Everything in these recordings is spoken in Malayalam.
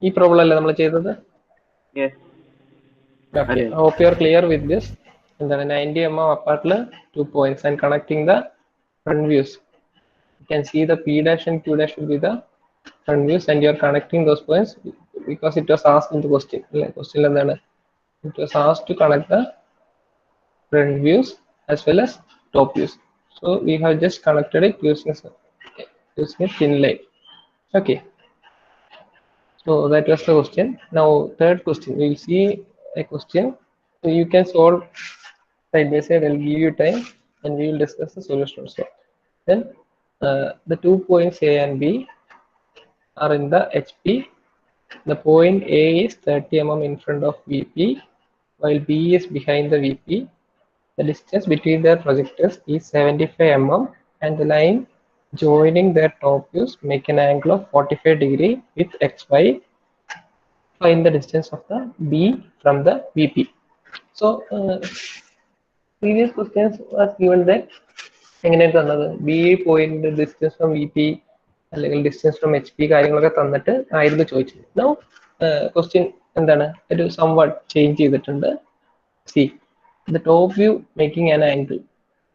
ഈ പ്രോബ്ലം അല്ലേ നമ്മൾ ചെയ്തത്? Yes. Okay, I hope you are clear with this. And then 90 mm apart 2 points and connecting the front views. You can see the P dash and Q dash will be the front views, and you are connecting those points because it was asked in the question. It was asked to connect the front views as well as top views. So we have just connected it using a thin line. Okay. So that was the question. Now third question, we will see a question. So you can solve side by side. I'll give you time and we will discuss the solution also. Then the 2 points A and B are in the HP. The point A is 30 mm in front of VP while B is behind the VP. The distance between their projectors is 75 mm and the line joining their top views make an angle of 45 degree with XY. Find the distance of the B from the VP. So previous questions was given that എങ്ങനെയാണ് തന്നത്? B point distance from V P അല്ലെങ്കിൽ ഡിസ്റ്റൻസ് ഫ്രം എച്ച് പി കാര്യങ്ങളൊക്കെ തന്നിട്ട് ആയിരുന്നു ചോദിച്ചത്. നൗ ക്വസ്റ്റ്യൻ എന്താണ്, ഒരു സംവാട്ട് ചേഞ്ച് ചെയ്തിട്ടുണ്ട്. See the top view making an angle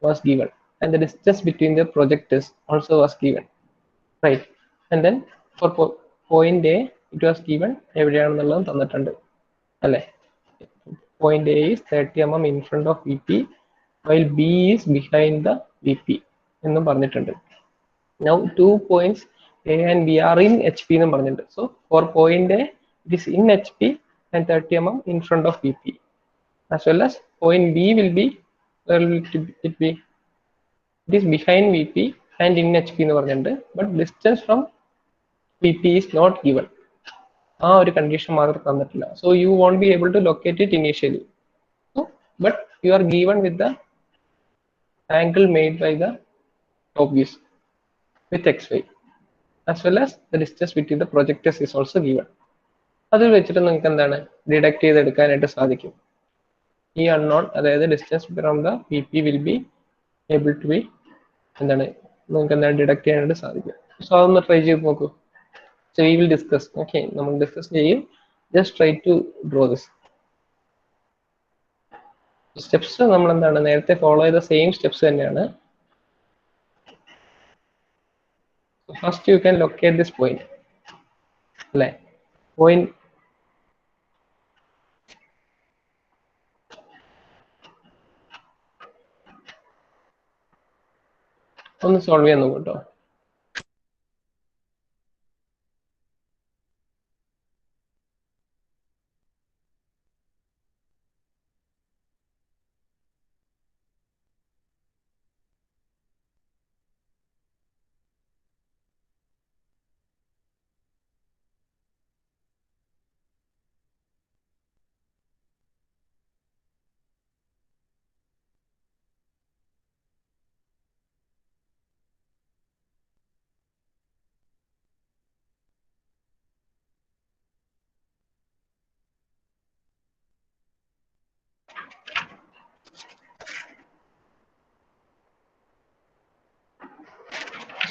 was given and the distance between the projectors also was given, right? And then for point A it was given എവിടെയാണെന്നുള്ളത് തന്നിട്ടുണ്ട് അല്ലേ? Point A is 30 mm in front of VP while B is behind the VP എന്നും പറഞ്ഞിട്ടുണ്ട്. Now 2 points A and B are in HP എന്നും പറഞ്ഞിട്ടുണ്ട്. So for point A it is in HP and 30 mm in front of VP, as well as point B will be, where will it be? It is behind VP and in HP എന്ന് പറഞ്ഞിട്ടുണ്ട്. But distance from VP is not given. ആ ഒരു കണ്ടീഷൻ മാത്രം തന്നിട്ടില്ല. So you won't be able to locate it initially. So, but you are given with the angle made by the top views with XY, as well as the distance between the projectors is also given. അത് വെച്ചിട്ട് നിങ്ങൾക്ക് എന്താണ് ഡിഡക്ട് ചെയ്തെടുക്കാനായിട്ട് സാധിക്കും. ഈ അൺനോൺ, അതായത് distance from the P P will be able to be എന്താണ് നിങ്ങൾക്ക് എന്താണ് ഡിഡക്ട് ചെയ്യാനായിട്ട് സാധിക്കും. സോ അതൊന്ന് ട്രൈ ചെയ്ത് നോക്കൂ. So we will discuss. Okay, നമ്മൾ ഡിസ്കസ് ചെയ്യും. Just try to draw this. Steps നമ്മൾ എന്താണ് നേരത്തെ ഫോളോ ചെയ്ത സെയിം സ്റ്റെപ്സ് തന്നെയാണ്. First you can locate this point, അല്ലേ? പോയിന്റ് ഒന്ന് സോൾവ് ചെയ്യാൻ നോക്കൂ കേട്ടോ.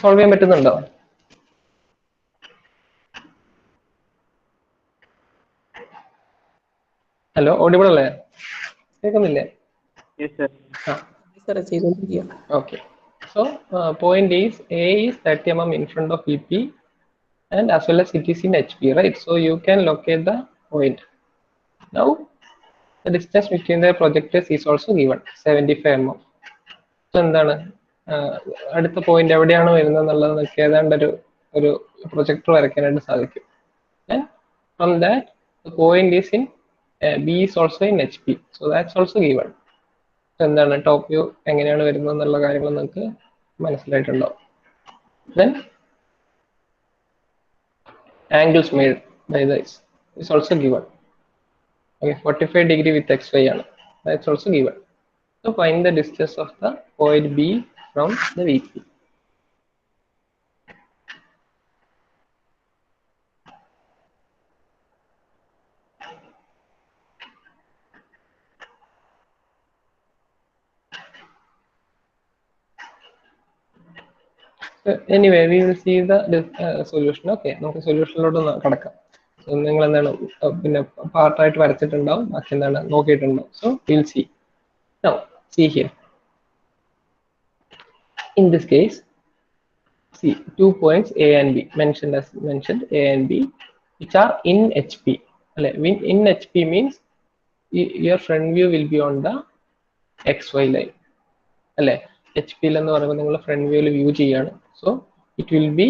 സോൾവ് ചെയ്യാൻ പറ്റുന്നുണ്ടോ? ഹലോ, ഓഡിബിൾ അല്ലേ? കേൾക്കുന്നില്ലേ? Okay. So point A is 30 mm in front of VP and as well as it is in HP, right? So you can locate the point. Now the distance between the projectors is also given 75 mm. So എന്താണ് അടുത്ത പോയിന്റ് എവിടെയാണ് വരുന്നത് എന്നുള്ളത് നമുക്ക് ഏതാണ്ട് ഒരു പ്രൊജക്ടർ വരയ്ക്കാനായിട്ട് സാധിക്കും. And from that the point is in B is also in HP, so that's also given. So എന്താണ് ടോപ്പ് വ്യൂ എങ്ങനെയാണ് വരുന്നത് എന്നുള്ള കാര്യങ്ങൾ നമുക്ക് മനസ്സിലായിട്ടുണ്ടാവും. Then angles made by this is also given. Okay, 45 degree with XY ആണ്, that's also given. So find the distance of the point B from the VP. Anyway, we will see the solution. Okay, നമുക്ക് സൊല്യൂഷനിലോട്ട് കടക്കാം. So നിങ്ങൾ എന്താണ് പിന്നെ പാർട്ടായിട്ട് വരച്ചിട്ടുണ്ടാവും, ബാക്കി എന്താണ് നോക്കിയിട്ടുണ്ടാവും. So we'll see. Now see here. In this case, see 2 points A and B mentioned A and B, which are in HP. In HP means your front view will be on the XY line. HP എന്ന് പറയുമ്പോൾ നിങ്ങൾ ഫ്രണ്ട് വ്യൂവിൽ വ്യൂ ചെയ്യാണ്. So it will be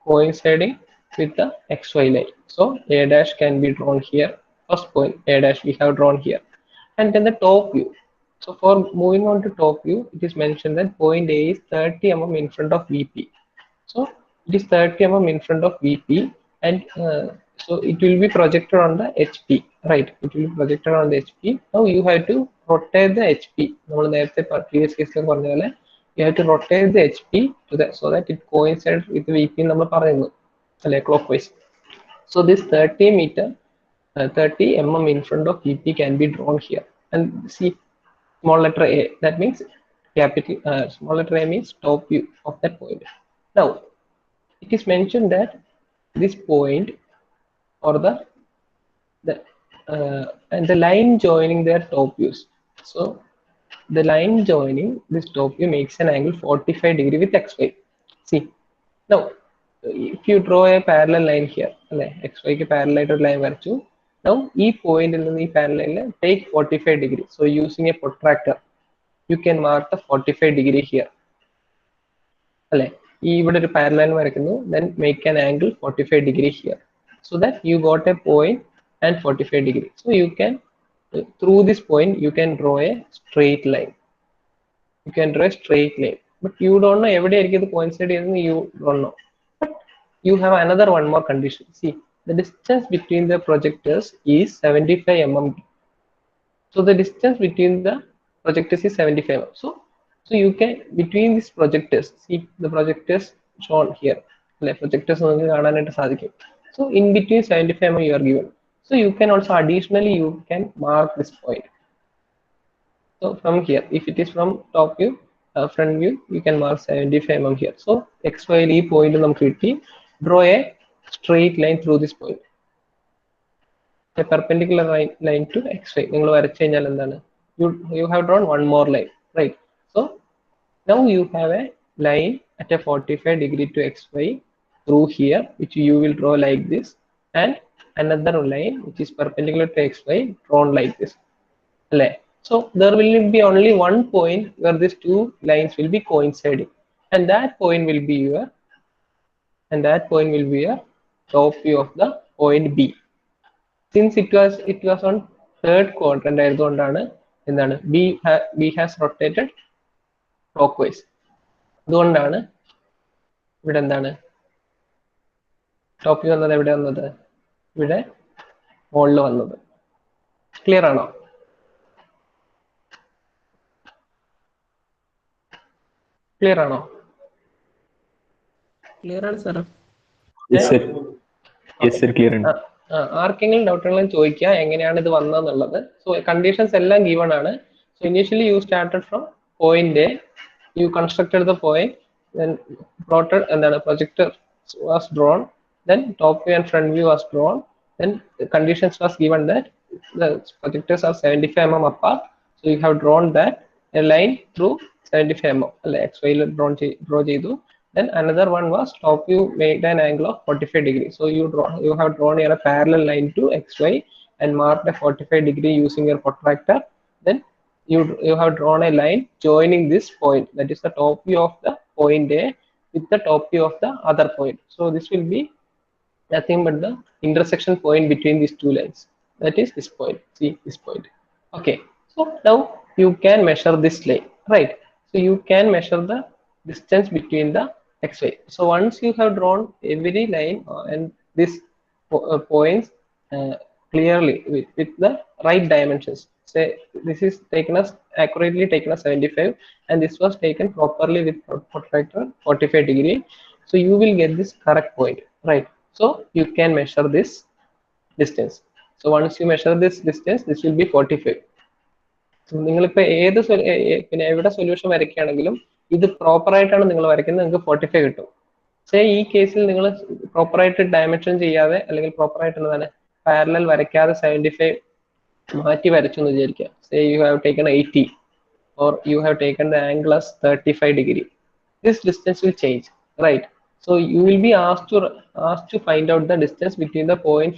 coinciding with the XY line. So A dash can be drawn here. First point A dash we have drawn here. And then the top view. So for moving on to top view, it is mentioned that point A is 30 mm in front of VP. So it is 30 mm in front of VP, and so it will be projected on the HP, right? It will be projected on the HP. Now you have to rotate the HP. Previous case you have to rotate the HP to that so that it coincides with the VP clockwise. So this 30 mm in front of VP can be drawn here. And see small letter A, that means capital small letter A means top view of that point. Now it is mentioned that this point or and the line joining their top views. So the line joining this top view makes an angle 45 degree with XY. See, now if you draw a parallel line here, XY ke parallel line varchu. Now e point in the parallel take 45 degree. So using a protractor, you can mark the 45 degree here. Even a parallel വരയ്ക്കുന്നു, then make an angle 45 degree here, so that you got a point and 45 degree. So you can through this point you can draw a straight line. You can draw a straight line, but you don't know every area the coincide, you don't know. But you have another one more condition. See, the distance between the projectors is 75 mm. So the distance between the projectors is 75 mm. So you can between these projectors, see the projectors shown here, projectors. So in between 75 mm you are given. So you can also additionally you can mark this point. So from here, if it is from top view, front view, you can mark 75 mm here. So XY point draw a straight line through this point, a perpendicular line to XY. You have drawn one more line, right? So now you have a line at a 45 degree to XY through here, which you will draw like this, and another line which is perpendicular to XY drawn like this. So there will be only one point where these two lines will be coinciding, and that point will be your top view of the point B. Since it was on third quadrant, B has rotated clockwise. അതുകൊണ്ടാണ് ഇവിടെ എന്താണ് ടോപ്പ് വ്യൂ വന്നത്, എവിടെ വന്നത്, ഇവിടെ മുകളിൽ വന്നത്. ക്ലിയർ ആണോ? ക്ലിയർ ആണോ? ക്ലിയർ ആണ് സാർ. ആർക്കെങ്കിലും ഡൗട്ടുകളും ചോദിക്കുക എങ്ങനെയാണ് ഇത് വന്നതെന്നുള്ളത്. സോ കണ്ടീഷൻസ് എല്ലാം ഗീവൺ ആണ്. So initially you started from point A, you constructed the point, then plotted and then a projector was drawn, then top view and front view was drawn, then the conditions was given that the projectors are 75 mm apart. So you have drawn that a line through 75 mm, XY draw chedu. Then another one was top view made an angle of 45 degree. So you have drawn here a parallel line to XY and marked a 45 degree using your protractor. Then you have drawn a line joining this point, that is the top view of the point A with the top view of the other point. So this will be nothing but the intersection point between these two lines, that is this point. See this point. Okay, so now you can measure this line, right? So you can measure the distance between the XY. So once you have drawn every line and this points clearly with the right dimensions, say this is taken as accurately taken as 75 and this was taken properly with protractor 45 degree, so you will get this correct point, right? So you can measure this distance. So once you measure this distance, this will be 45. So നിങ്ങളിപ്പോൾ ഏത് പിന്നെ എവിടെ സൊല്യൂഷൻ വരയ്ക്കുകയാണെങ്കിലും ഇത് പ്രോപ്പർ ആയിട്ടാണ് നിങ്ങൾ വരയ്ക്കുന്നത്, നിങ്ങൾക്ക് 45 കിട്ടും. പക്ഷേ ഈ കേസിൽ നിങ്ങൾ പ്രോപ്പർ ആയിട്ട് ഡയമെൻഷൻ ചെയ്യാതെ അല്ലെങ്കിൽ പ്രോപ്പർ ആയിട്ട് എന്താണ് പാരലൽ വരയ്ക്കാതെ 75 മാറ്റി വരച്ചു എന്ന് വിചാരിക്കുക. Say you have taken 80 or you have taken the angle as 35 degree. This distance will change, right? So you will be asked to find out the distance between the point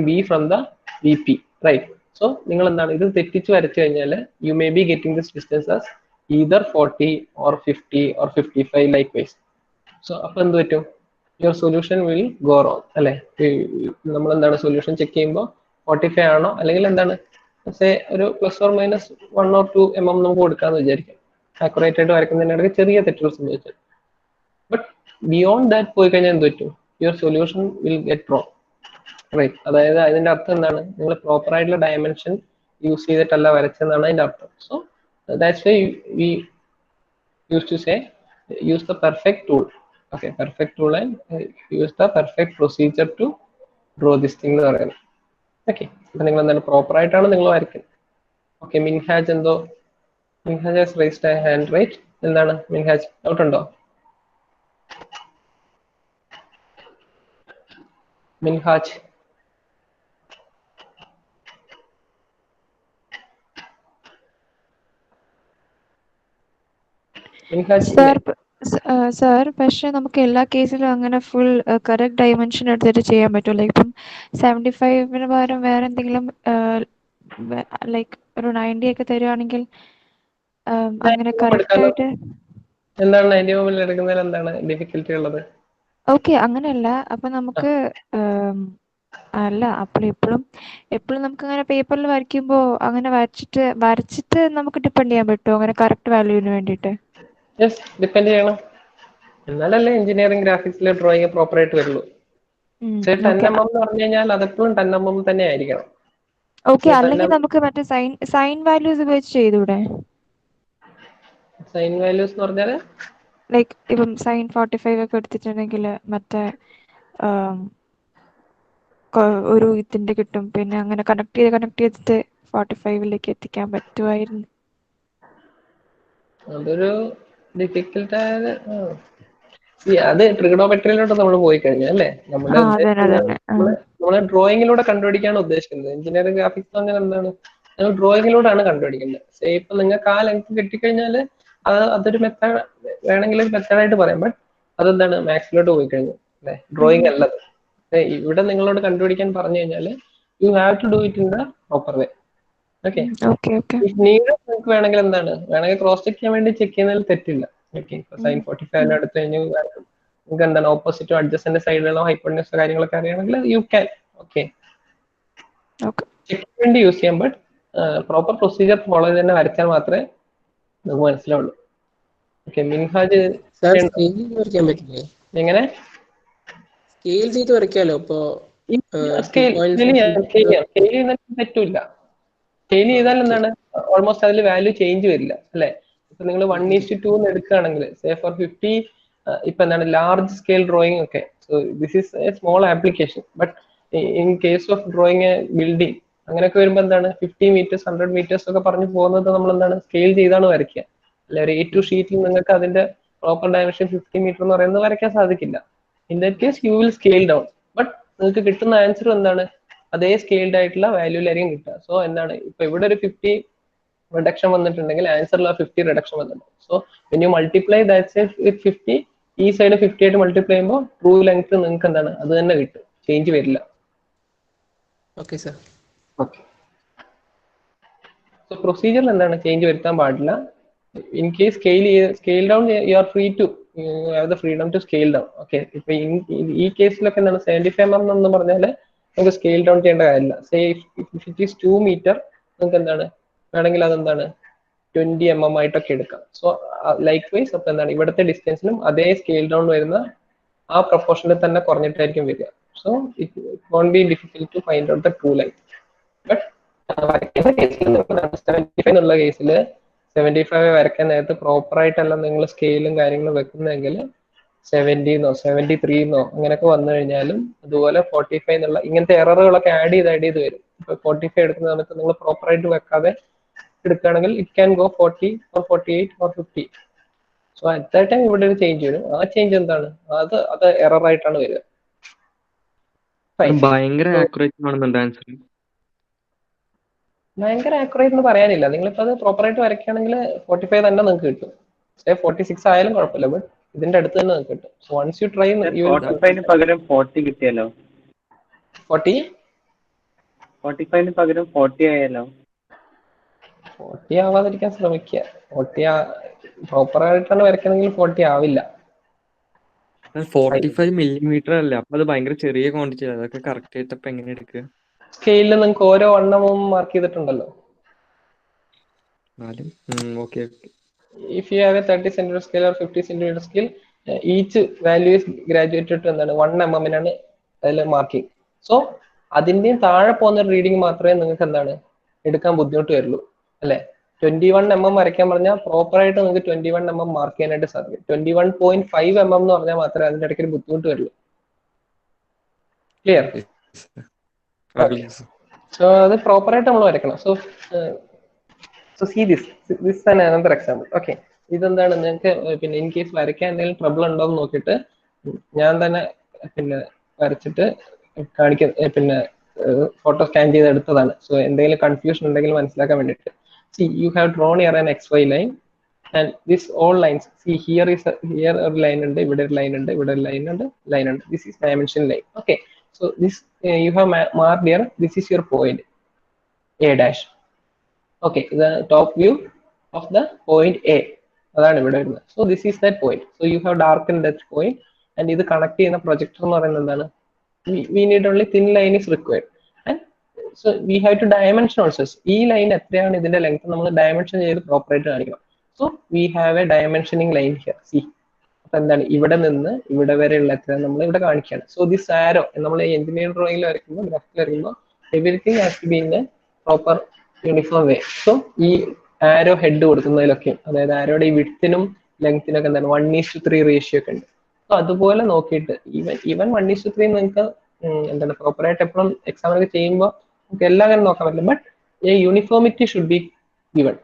B from the VP, right? So നിങ്ങൾ എന്താണ് ഇത് തെറ്റിച്ച് വരച്ചു കഴിഞ്ഞാൽ you may be getting this distance as either 40 or 50 or 55 likewise. So അപ്പോൾ എന്ത് പറ്റും? Your solution will go wrong, അല്ലെ? നമ്മൾ എന്താണ് സൊല്യൂഷൻ ചെക്ക് ചെയ്യുമ്പോൾ 45 ആണോ അല്ലെങ്കിൽ എന്താണ് ഒരു plus or minus 1 or 2 mm നമുക്ക് കൊടുക്കാന്ന് വിചാരിക്കാം. ആക്യുറേറ്റ് ആയിട്ട് വരയ്ക്കുന്നതിനിടയ്ക്ക് ചെറിയ തെറ്റുകൾ സംഭവിച്ചു. ബട്ട് ബിയോണ്ട് ദാറ്റ് പോയി കഴിഞ്ഞാൽ എന്ത് പറ്റും? Your solution will get wrong, right? അതായത് അതിന്റെ അർത്ഥം എന്താണ്? നിങ്ങൾ പ്രോപ്പർ ആയിട്ടുള്ള ഡയമെൻഷൻ യൂസ് ചെയ്തിട്ടല്ല വരച്ചെന്നാണ് അതിന്റെ അർത്ഥം. So that's why we use to say use the perfect tool. Okay, perfect tool and use the perfect procedure to draw this thing എന്ന് പറയുന്നത്. ഓക്കെ, അപ്പൊ നിങ്ങൾ എന്താണ് പ്രോപ്പർ ആയിട്ടാണ് നിങ്ങൾ വരയ്ക്കുന്നത്. ഓക്കെ, മിൻഹാജ് എന്തോ Minhaj has raised a hand, right? എന്താണ് മിൻഹാജ്, ഡൗട്ട് ഉണ്ടോ? മിൻഹാജ്, സാർ പക്ഷെ നമുക്ക് എല്ലാ കേസിലും അങ്ങനെ ഫുൾ കറക്റ്റ് ഡയമെൻഷൻ എടുത്തിട്ട് ചെയ്യാൻ പറ്റുമോ? ഇപ്പം 75 പകരം വേറെ എന്തെങ്കിലും ലൈക്ക് ഒരു 90 ഒക്കെ തരുവാണെങ്കിൽ അങ്ങനെ കറക്റ്റ് ആയിട്ട് എന്താണ് 90 എടുക്കുന്നതിൽ എന്താണ് ഡിഫിക്കൽട്ടി ഉള്ളത്? ഓക്കെ, അങ്ങനെയല്ല. അപ്പൊ നമുക്ക് അല്ല എപ്പോഴും നമുക്ക് അങ്ങനെ പേപ്പറിൽ വരയ്ക്കുമ്പോ അങ്ങനെ വരച്ചിട്ട് നമുക്ക് ഡിപ്പെൻഡ് ചെയ്യാൻ പറ്റുമോ അങ്ങനെ കറക്റ്റ് വാല്യൂവിന് വേണ്ടിയിട്ട്? യെസ്, ഡിപ്പെൻഡ് ചെയ്യണം. എന്നാലല്ലേ എഞ്ചിനീയറിംഗ് ഗ്രാഫിക്സിലെ ഡ്രോയിങ് പ്രോപ്പർ ആയിട്ട് വരുള്ളൂ. 10 mm എന്ന് പറഞ്ഞു കഴിഞ്ഞാൽ അതെപ്പോഴും 10 mm തന്നെ ആയിരിക്കണം. ഓക്കെ, അല്ലെങ്കിൽ നമുക്ക് മറ്റേ സൈൻ വാല്യൂസ് ഉപയോഗിച്ച് ചെയ്തൂടെ? സൈൻ വാല്യൂസ് എന്ന് പറഞ്ഞാൽ ലൈക്ക് ഇപ്പം സൈൻ 45 ഒക്കെ എടുത്തിട്ടുണ്ടെങ്കിൽ മറ്റേ ഒരു ഇതിന്റെ കിട്ടും, പിന്നെ അങ്ങനെ കണക്ട് ചെയ്തിട്ട് 45ലേക്ക് എത്തിക്കാൻ പറ്റുമായിരുന്നു. അതൊരു ഡിഫിക്കൽട്ടായ അത് ട്രിഗണോമെട്രിയിലോട്ട് നമ്മൾ പോയി കഴിഞ്ഞാൽ അല്ലേ, നമ്മളെ ഡ്രോയിങ്ങിലൂടെ കണ്ടുപിടിക്കാണ് ഉദ്ദേശിക്കുന്നത്. എഞ്ചിനീയറിംഗ് ഗ്രാഫിക്സ് അങ്ങനെ എന്താണ്, നമ്മൾ ഡ്രോയിങ്ങിലൂടെയാണ് കണ്ടുപിടിക്കേണ്ടത്. ഇപ്പൊ നിങ്ങൾക്ക് ആ ലെങ്ത് കിട്ടിക്കഴിഞ്ഞാൽ അതൊരു മെത്തേഡ് വേണമെങ്കിൽ ഒരു മെത്തേഡായിട്ട് പറയാം. ബട്ട് അതെന്താണ് മാത്സിലോട്ട് പോയി കഴിഞ്ഞു അല്ലെ, ഡ്രോയിങ് അല്ലത്. ഇവിടെ നിങ്ങളോട് കണ്ടുപിടിക്കാൻ പറഞ്ഞു കഴിഞ്ഞാൽ you have to do it in the proper way. Okay, നിങ്ങൾക്ക് വേണമെങ്കിൽ എന്താണ് വേണമെങ്കിൽ ക്രോസ് ചെക്ക് ചെയ്യാൻ വേണ്ടി ചെക്ക് ചെയ്യുന്നതിൽ തെറ്റില്ല. ഓക്കെ, സൈൻ 45 എടുത്തു കഴിഞ്ഞാൽ നിങ്ങൾക്ക് എന്താണ് ഓപ്പോസിറ്റോ അഡ്ജസ്റ്റന്റ് സൈഡിലോ ഹൈപ്പോട്ടന്യൂസോ കാര്യങ്ങളൊക്കെ അറിയണമെങ്കിൽ യു ക്യാൻ ഓക്കെ ചെക്ക് വേണ്ടി യൂസ് ചെയ്യാം. ബട്ട് പ്രോപ്പർ പ്രൊസീജിയർ ഫോളോ ചെയ്ത് തന്നെ വരച്ചാൽ മാത്രമേ നമുക്ക് മനസ്സിലാവുള്ളൂ. ഓക്കെ, മിൻഹാജ് എങ്ങനെ സ്കെയിൽ ചെയ്ത് വരയ്ക്കാലോ? ഇപ്പോ സ്കെയിൽ തെറ്റില്ല. സ്കെയിൽ ചെയ്താൽ എന്താണ് ഓൾമോസ്റ്റ് അതിൽ വാല്യൂ ചേഞ്ച് വരില്ല അല്ലെ. ഇപ്പൊ നിങ്ങൾ 1:2 എടുക്കുകയാണെങ്കിൽ സേ ഫോർ 50 ഇപ്പൊ എന്താണ് ലാർജ് സ്കെയിൽ ഡ്രോയിങ് ഒക്കെ, so this is A small application. But in case of drawing A building അങ്ങനെയൊക്കെ വരുമ്പോൾ എന്താണ് 50 meters 100 meters ഒക്കെ പറഞ്ഞു പോകുന്നത് നമ്മൾ എന്താണ് സ്കെയിൽ ചെയ്താണ് വരയ്ക്കുക അല്ലെ. ഒരു A2 ഷീറ്റിൽ നിങ്ങൾക്ക് അതിന്റെ പ്രോപ്പർ ഡയമെൻഷൻ 50 meter എന്ന് പറയുന്നത് വരയ്ക്കാൻ സാധിക്കില്ല. In that case you will scale down. But നിങ്ങൾക്ക് കിട്ടുന്ന ആൻസർ എന്താണ് അതേ സ്കെയിൽഡ് ആയിട്ടുള്ള വാല്യൂലായിരിക്കും കിട്ടുക. സോ എന്താണ് ഇപ്പൊ ഇവിടെ ഒരു 50 റിഡക്ഷൻ വന്നിട്ടുണ്ടെങ്കിൽ ആൻസറിൽ 50 റിഡക്ഷൻ വന്നിട്ടുണ്ട്. So when U multiply that 50, ഈ സൈഡ് 50 ആയിട്ട് മൾട്ടിപ്ലൈ ചെയ്യുമ്പോൾ ട്രൂ ലെങ്ത് നിങ്ങൾക്ക് എന്താണ് അത് തന്നെ കിട്ടും, ചേഞ്ച് വരില്ല. Okay sir. ഓക്കെ, സോ പ്രൊസീജിയറിൽ എന്താണ് ചേഞ്ച് വരുത്താൻ പാടില്ല. In case scale down you are free to have the freedom to scale down. Okay, ഇപ്പൊ ഈ കേസിലൊക്കെ എന്താണ് 75 mm എന്ന് പറഞ്ഞാല് നമുക്ക് സ്കെയിൽ ഡൗൺ ചെയ്യേണ്ട കാര്യമില്ല. സേ ഇറ്റ് ഈസ് 2 meter നിങ്ങൾക്ക് എന്താണ് വേണമെങ്കിൽ അതെന്താണ് 20 mm ആയിട്ടൊക്കെ എടുക്കാം. സോ ലൈക്ക് വൈസ് അപ്പൊ എന്താണ് ഇവിടുത്തെ ഡിസ്റ്റൻസിനും അതേ സ്കെയിൽ ഡൗൺ വരുന്ന ആ പ്രൊപ്പോർഷനിൽ തന്നെ കുറഞ്ഞിട്ടായിരിക്കും വരിക. So it won't be difficult to find out the true light. But വരയ്ക്കുന്ന കേസിൽ 75 എന്നുള്ള കേസിൽ 75 വരയ്ക്കാൻ നേരത്ത് പ്രോപ്പർ ആയിട്ടല്ല നിങ്ങൾ സ്കെയിലും കാര്യങ്ങളും വെക്കുന്നതെങ്കിൽ 70 73 അങ്ങനെയൊക്കെ വന്നു കഴിഞ്ഞാലും അതുപോലെ 45 എന്നുള്ള ഇങ്ങനത്തെ എററുകളൊക്കെ ആഡ് ചെയ്ത് വരും. ഇപ്പൊ 45 എടുക്കുന്ന സമയത്ത് നിങ്ങൾ പ്രോപ്പർ ആയിട്ട് വെക്കാതെ എടുക്കുകയാണെങ്കിൽ it can go 40 or 48 or 50. So at that time ഇവിടെ ഒരു ചേഞ്ച് വരും. ആ ചേഞ്ച് എന്താണ് അത് എറർ ആയിട്ടാണ് വരിക. ഫൈൻ. ഭയങ്കര ആക്യുറേറ്റ് ആണെന്നുണ്ട് ആൻസർ. ഭയങ്കര ആക്യുറേറ്റ് എന്ന് പറയാനില്ല. നിങ്ങളിപ്പോ അത് പ്രോപ്പറായിട്ട് വരയ്ക്കുകയാണെങ്കിൽ 45 തന്നെ നിങ്ങൾക്ക് കിട്ടും. 46 ആയാലും കുഴപ്പമില്ല, ബട്ട് ഇതിന്റെ അടുത്ത് തന്നെ നിങ്ങൾക്ക് കിട്ടും. സോ വൺസ് യു ട്രൈ 45 പകരം 40 കിട്ടിയല്ലോ. 45 പകരം 40 ആയല്ലോ. 40 ആവാതിരിക്കാൻ ശ്രമിക്കുക. 40 പ്രോപ്പറായിട്ടാണ് വരയ്ക്കണമെങ്കിൽ 40 ആവില്ല. 45 മില്ലിമീറ്റർ അല്ലേ, അപ്പൊ അത് ഭയങ്കര ചെറിയ ക്വാണ്ടിറ്റി. അതൊക്കെ കറക്റ്റ് ആയിട്ട് അപ്പൊ എങ്ങനെ എടുക്കുക? സ്കെയിലിൽ നിങ്ങൾക്ക് ഓരോ എണ്ണവും മാർക്ക് ചെയ്തിട്ടുണ്ടല്ലോ. Okay. If you have a 30 centimeter scale or 50 centimeter scale, each value is graduated to എന്താണ് 1 mm ആണ് അതിൽ മാർക്കിംഗ്. സോ അതിന്റെയും താഴെ പോകുന്ന റീഡിങ് മാത്രമേ നിങ്ങൾക്ക് എന്താണ് എടുക്കാൻ ബുദ്ധിമുട്ട് വരുള്ളൂ, അല്ലെ? 21 mm വരയ്ക്കാൻ പറഞ്ഞാൽ പ്രോപ്പറായിട്ട് നിങ്ങൾക്ക് 21 mm മാർക്ക് ചെയ്യാനായിട്ട് സാധിക്കും. 21.5 mm എന്ന് പറഞ്ഞാൽ മാത്രമേ അതിന്റെ ഇടയ്ക്ക് ഒരു ബുദ്ധിമുട്ട് വരുള്ളൂ. ക്ലിയർ? സോ അത് പ്രോപ്പറായിട്ട് നമ്മൾ വരയ്ക്കണം. So see this is another example. Okay, ഇതെന്താണ് നിങ്ങൾക്ക് പിന്നെ ഇൻ കേസ് വരയ്ക്കാൻ എന്തെങ്കിലും ട്രബിൾ ഉണ്ടോ എന്ന് നോക്കിയിട്ട് ഞാൻ തന്നെ പിന്നെ വരച്ചിട്ട് കാണിക്കാൻ പിന്നെ ഫോട്ടോ സ്കാൻ ചെയ്ത് എടുത്തതാണ്. സോ എന്തെങ്കിലും കൺഫ്യൂഷൻ ഉണ്ടെങ്കിൽ മനസ്സിലാക്കാൻ വേണ്ടിയിട്ട്. See, you have drawn here an XY line and this all lines. See, here ഒരു ലൈൻ ഉണ്ട്, ഇവിടെ ഒരു ലൈൻ ഉണ്ട്, ഇവിടെ ഒരു ലൈൻ ഉണ്ട്. This is dimension line. Okay, so this you have marked here. This is your point A dash. Okay, the top view of the point A. അതാണ് ഇവിടെ വരുന്നത്. So this is that point. So you have darkened that point and ഇത് കണക്ട് ചെയ്യുന്ന പ്രൊജക്ടർ എന്ന് പറയുന്നത് എന്താണ്? We need only thin line is required. And so we have to dimension also. ഈ ലൈൻ എത്രയാണ് ഇതിന്റെ ലെങ്ത് നമ്മൾ ഡയമെൻഷൻ ചെയ്ത് പ്രോപ്പറായിട്ട് കാണിക്കണം. So we have a dimensioning line here. See, അപ്പൊ എന്താണ് ഇവിടെ നിന്ന് ഇവിടെ വരെയുള്ള എത്ര നമ്മൾ ഇവിടെ കാണിക്കുകയാണ്. So this arrow നമ്മൾ എഞ്ചിനീയറിംഗ് ഡ്രോയിങ്ങിൽ വരയ്ക്കുമ്പോൾ ഗ്രാഫിൽ വരയ്ക്കുമ്പോൾ everything has to be in a proper uniform way. So ഈ ആരോ ഹെഡ് കൊടുക്കുന്നതിലൊക്കെ, അതായത് ആരോയുടെ ഈ വിഡ്ത്തിനും ലെങ്ത്തിനൊക്കെ എന്താണ് 1:3 റേഷ്യോ ഒക്കെ ഉണ്ട്. സോ അതുപോലെ നോക്കിയിട്ട് ഈവൻ 1:3 നിങ്ങൾക്ക് എന്താണ് പ്രോപ്പറായിട്ട് എപ്പോഴും എക്സാമിനൊക്കെ ചെയ്യുമ്പോൾ നമുക്ക് എല്ലാം അങ്ങനെ നോക്കാൻ പറ്റില്ല, but A uniformity should be given.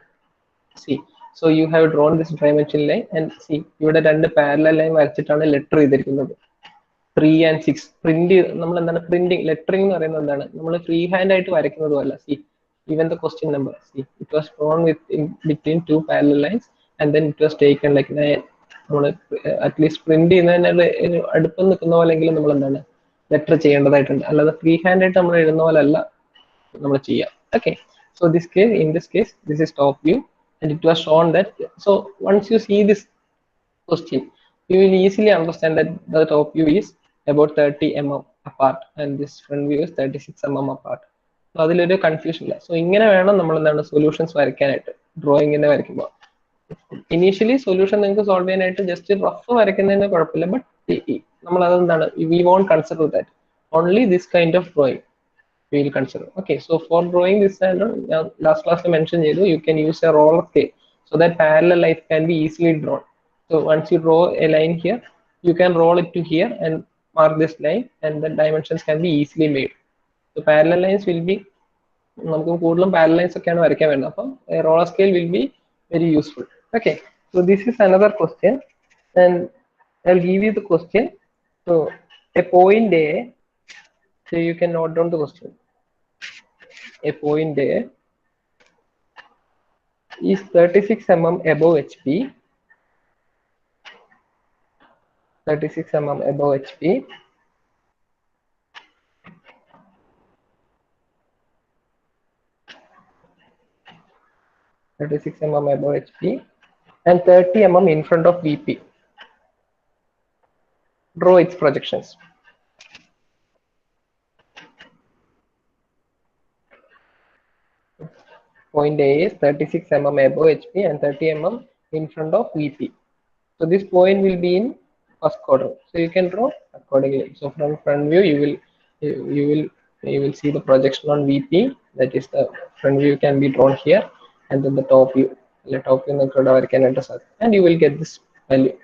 C, so you have drawn this dimension line and C, ഇവിടെ രണ്ട് പാരലൽ ലൈൻ വരച്ചിട്ടാണ് ലെറ്റർ ചെയ്തിരിക്കുന്നത്. 3 and 6 പ്രിന്റ് നമ്മൾ എന്താണ് പ്രിന്റിങ് ലെറ്ററിംഗ് എന്ന് പറയുന്നത് എന്താണ് നമ്മൾ ഫ്രീ ഹാൻഡ് ആയിട്ട് വരയ്ക്കുന്നത് പോലെ. C, even the question number, see, it was drawn between two parallel lines and then it was taken like നമ്മൾ at least print ചെയ്യുന്നതിന് അടുപ്പം നിൽക്കുന്ന പോലെങ്കിലും നമ്മൾ എന്താണ് ലെറ്റർ ചെയ്യേണ്ടതായിട്ടുണ്ട്. അല്ലാതെ ഫ്രീ ഹാൻഡ് ആയിട്ട് നമ്മൾ എഴുതുന്ന പോലെ അല്ല നമ്മൾ ചെയ്യാം. Okay, so in this case this is top view and it was shown that, so once you see this question you will easily understand that the top view is about 30 mm apart and this front view is 36 mm apart. അതിലൊരു കൺഫ്യൂഷൻ ഇല്ല. സോ ഇങ്ങനെ വേണം നമ്മൾ എന്താണ് സൊല്യൂഷൻസ് വരയ്ക്കാനായിട്ട് ഡ്രോയിങ്ങിനെ വരയ്ക്കുമ്പോൾ. ഇനീഷ്യലി സൊല്യൂഷൻ നിങ്ങൾക്ക് സോൾവ് ചെയ്യാനായിട്ട് ജസ്റ്റ് റഫ് വരയ്ക്കുന്നതിന് കുഴപ്പമില്ല, ബട്ട് നമ്മൾ അതെന്താണ് we won't consider that only this kind of drawing we will consider. Okay, so for drawing this ഞാൻ ലാസ്റ്റ് ക്ലാസ്സിൽ മെൻഷൻ ചെയ്തു, you can use a roller scale so that parallel line can be easily drawn. So once you draw a line here you can roll it to here and mark this line and the dimensions can be easily made. So parallel lines will be, നമുക്ക് കൂടുതലും പാരലൽ ലൈൻസ് ഒക്കെയാണ് വരയ്ക്കാൻ വേണ്ടത്. അപ്പം roller scale will be very useful. Okay, so this is another question and I will give you the question. So A point A, so you can note down the question. A point A is 36 mm above HP. 36 mm above HP. mm above HP and 30 mm in front of VP. Draw its projections. Point A is 36 mm above HP and 30 mm in front of VP. So this point will be in first quadrant. So you can draw accordingly. So from front view, you will see the projection on VP. That is the front view can be drawn here, and then the top view. And you will get this value.